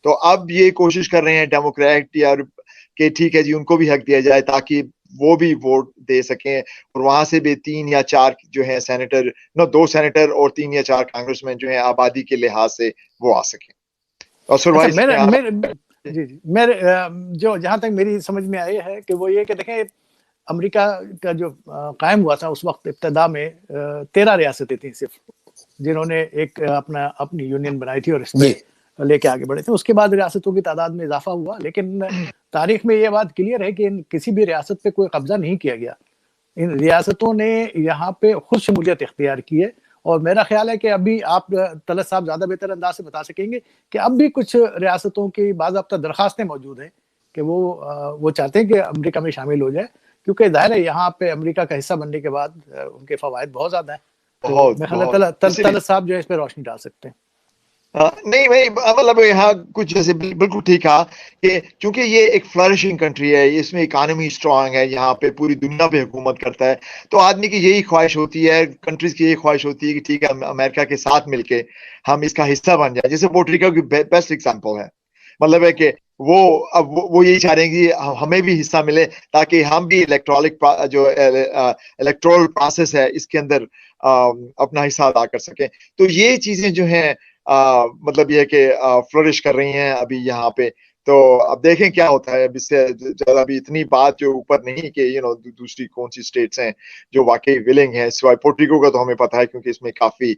تو اب یہ کوشش کر رہے ہیں ڈیموکریٹ یا کہ ٹھیک ہے جی ان کو بھی حق دیا جائے تاکہ وہ بھی ووٹ دے سکیں, اور وہاں سے بھی 3 یا 4 جو ہیں سینیٹر, 2 سینیٹر اور 3 یا 4 کانگریس مین جو ہیں آبادی کے لحاظ سے وہ آ سکیں. میرے جو جہاں تک میری سمجھ میں آئی ہے کہ وہ یہ کہ دیکھیں امریکہ کا جو قائم ہوا تھا اس وقت ابتدا میں 13 ریاستیں تھیں صرف, جنہوں نے ایک اپنی یونین بنائی تھی اور اس میں لے کے آگے بڑھے تھے. اس کے بعد ریاستوں کی تعداد میں اضافہ ہوا, لیکن تاریخ میں یہ بات کلیئر ہے کہ کسی بھی ریاست پہ کوئی قبضہ نہیں کیا گیا. ان ریاستوں نے یہاں پہ خود شمولیت اختیار کی ہے. اور میرا خیال ہے کہ ابھی آپ طلعت صاحب زیادہ بہتر انداز سے بتا سکیں گے کہ اب بھی کچھ ریاستوں کی باضابطہ درخواستیں موجود ہیں کہ وہ چاہتے ہیں کہ امریکہ میں شامل ہو جائے, کیونکہ ظاہر ہے یہاں پہ امریکہ کا حصہ بننے کے بعد ان کے فوائد بہت زیادہ ہیں. تو میں خیال ہے طلعت صاحب جو ہے اس پہ روشنی ڈال سکتے ہیں. نہیں بھائی, مطلب یہاں کچھ جیسے بالکل ٹھیک کہا کہ چونکہ یہ ایک فلرشنگ کنٹری ہے, اس میں اکانومی اسٹرانگ ہے, یہاں پہ پوری دنیا پہ حکومت کرتا ہے, تو آدمی کی یہی خواہش ہوتی ہے, کنٹریز کی یہی خواہش ہوتی ہے کہ ٹھیک ہے امریکہ کے ساتھ مل کے ہم اس کا حصہ بن جائیں. جیسے پورٹوریکو کی بیسٹ ایگزامپل ہے, مطلب ہے کہ وہ یہی چاہ رہے ہیں کہ ہمیں بھی حصہ ملے تاکہ ہم بھی الیکٹرول پروسیس ہے اس کے اندر اپنا حصہ ادا کر سکیں. تو یہ چیزیں جو ہیں مطلب یہ کہ فلرش کر رہی ہیں ابھی یہاں پہ. تو اب دیکھیں کیا ہوتا ہے. اب اس سے زیادہ ابھی اتنی بات جو اوپر نہیں کہ دوسری کون سی اسٹیٹس ہیں جو واقعی ولنگ ہیں, سوائے پورٹریکو کا تو ہمیں پتا ہے کیونکہ اس میں کافی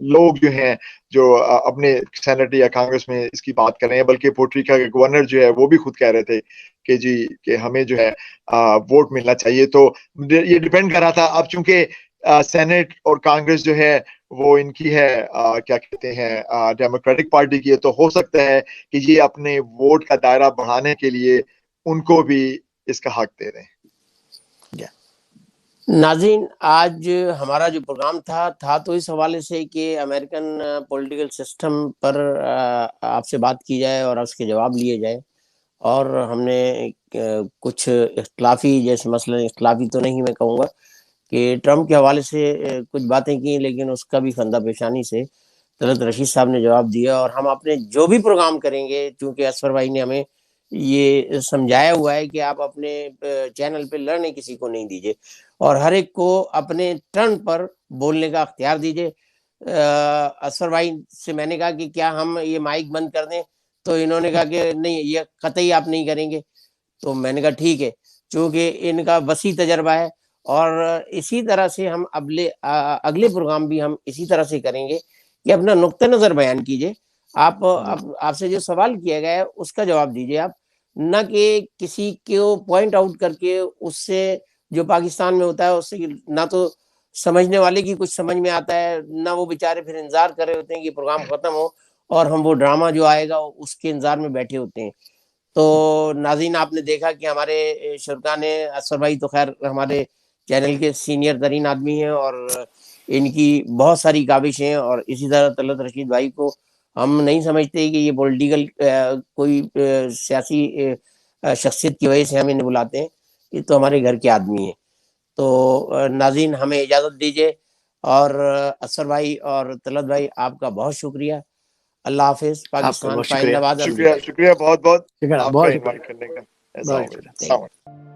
لوگ جو ہیں جو اپنے سینٹ یا کانگریس میں اس کی بات کر رہے ہیں. بلکہ پورٹریکا کے گورنر جو ہے وہ بھی خود کہہ رہے تھے کہ جی کہ ہمیں جو ہے ووٹ ملنا چاہیے. تو یہ ڈیپینڈ کر رہا تھا. اب چونکہ سینٹ اور کانگریس جو ہے وہ ان کی ہے کیا کہتے ہیں ڈیموکریٹک پارٹی کی ہے, تو ہو سکتا ہے کہ یہ اپنے ووٹ کا دائرہ بڑھانے کے لیے ان کو بھی اس کا حق دے دیں. ناظرین, آج ہمارا جو پروگرام تھا تو اس حوالے سے کہ امریکن پولیٹیکل سسٹم پر آپ سے بات کی جائے اور اس کے جواب لیے جائے. اور ہم نے کچھ اختلافی, جیسے مثلا اختلافی تو نہیں میں کہوں گا کہ ٹرمپ کے حوالے سے کچھ باتیں کی, لیکن اس کا بھی خندہ پیشانی سے طلعت رشید صاحب نے جواب دیا. اور ہم اپنے جو بھی پروگرام کریں گے, چونکہ اصفر بھائی نے ہمیں یہ سمجھایا ہوا ہے کہ آپ اپنے چینل پہ لڑنے کسی کو نہیں دیجیے اور ہر ایک کو اپنے ٹرن پر بولنے کا اختیار دیجیے. اصفر بھائی سے میں نے کہا کہ کیا ہم یہ مائک بند کر دیں, تو انہوں نے کہا کہ نہیں, یہ قطعی آپ نہیں کریں گے. تو میں نے کہا ٹھیک ہے, چونکہ ان کا وسیع تجربہ ہے. اور اسی طرح سے ہم اگلے پروگرام بھی ہم اسی طرح سے کریں گے کہ اپنا نقطہ نظر بیان کیجیے. آپ سے جو سوال کیا گیا ہے اس کا جواب دیجیے آپ, نہ کہ کسی کو پوائنٹ آؤٹ کر کے اس سے جو پاکستان میں ہوتا ہے اس سے نہ تو سمجھنے والے کی کچھ سمجھ میں آتا ہے, نہ وہ بیچارے پھر انتظار کر رہے ہوتے ہیں کہ پروگرام ختم ہو اور ہم وہ ڈرامہ جو آئے گا اس کے انتظار میں بیٹھے ہوتے ہیں. تو ناظرین, آپ نے دیکھا کہ ہمارے شرکا نے, اصفر بھائی تو خیر ہمارے چینل کے سینئر ترین آدمی ہیں اور ان کی بہت ساری کاوشیں ہیں, اور اسی طرح طلعت رشید بھائی کو ہم نہیں سمجھتے کہ یہ پولیٹیکل کوئی سیاسی شخصیت کی وجہ سے ہم انہیں بلاتے ہیں, یہ تو ہمارے گھر کے آدمی ہیں. تو ناظرین, ہمیں اجازت دیجیے, اور اصفر بھائی اور طلعت بھائی آپ کا بہت شکریہ. اللہ حافظ. پاکستان بہت فائند شکریہ. آباد. شکریہ بہت بہت شکریہ, آپ کا بہت انوائٹ شکریہ, کرنے کا. بہت شکریہ. السلام علیکم.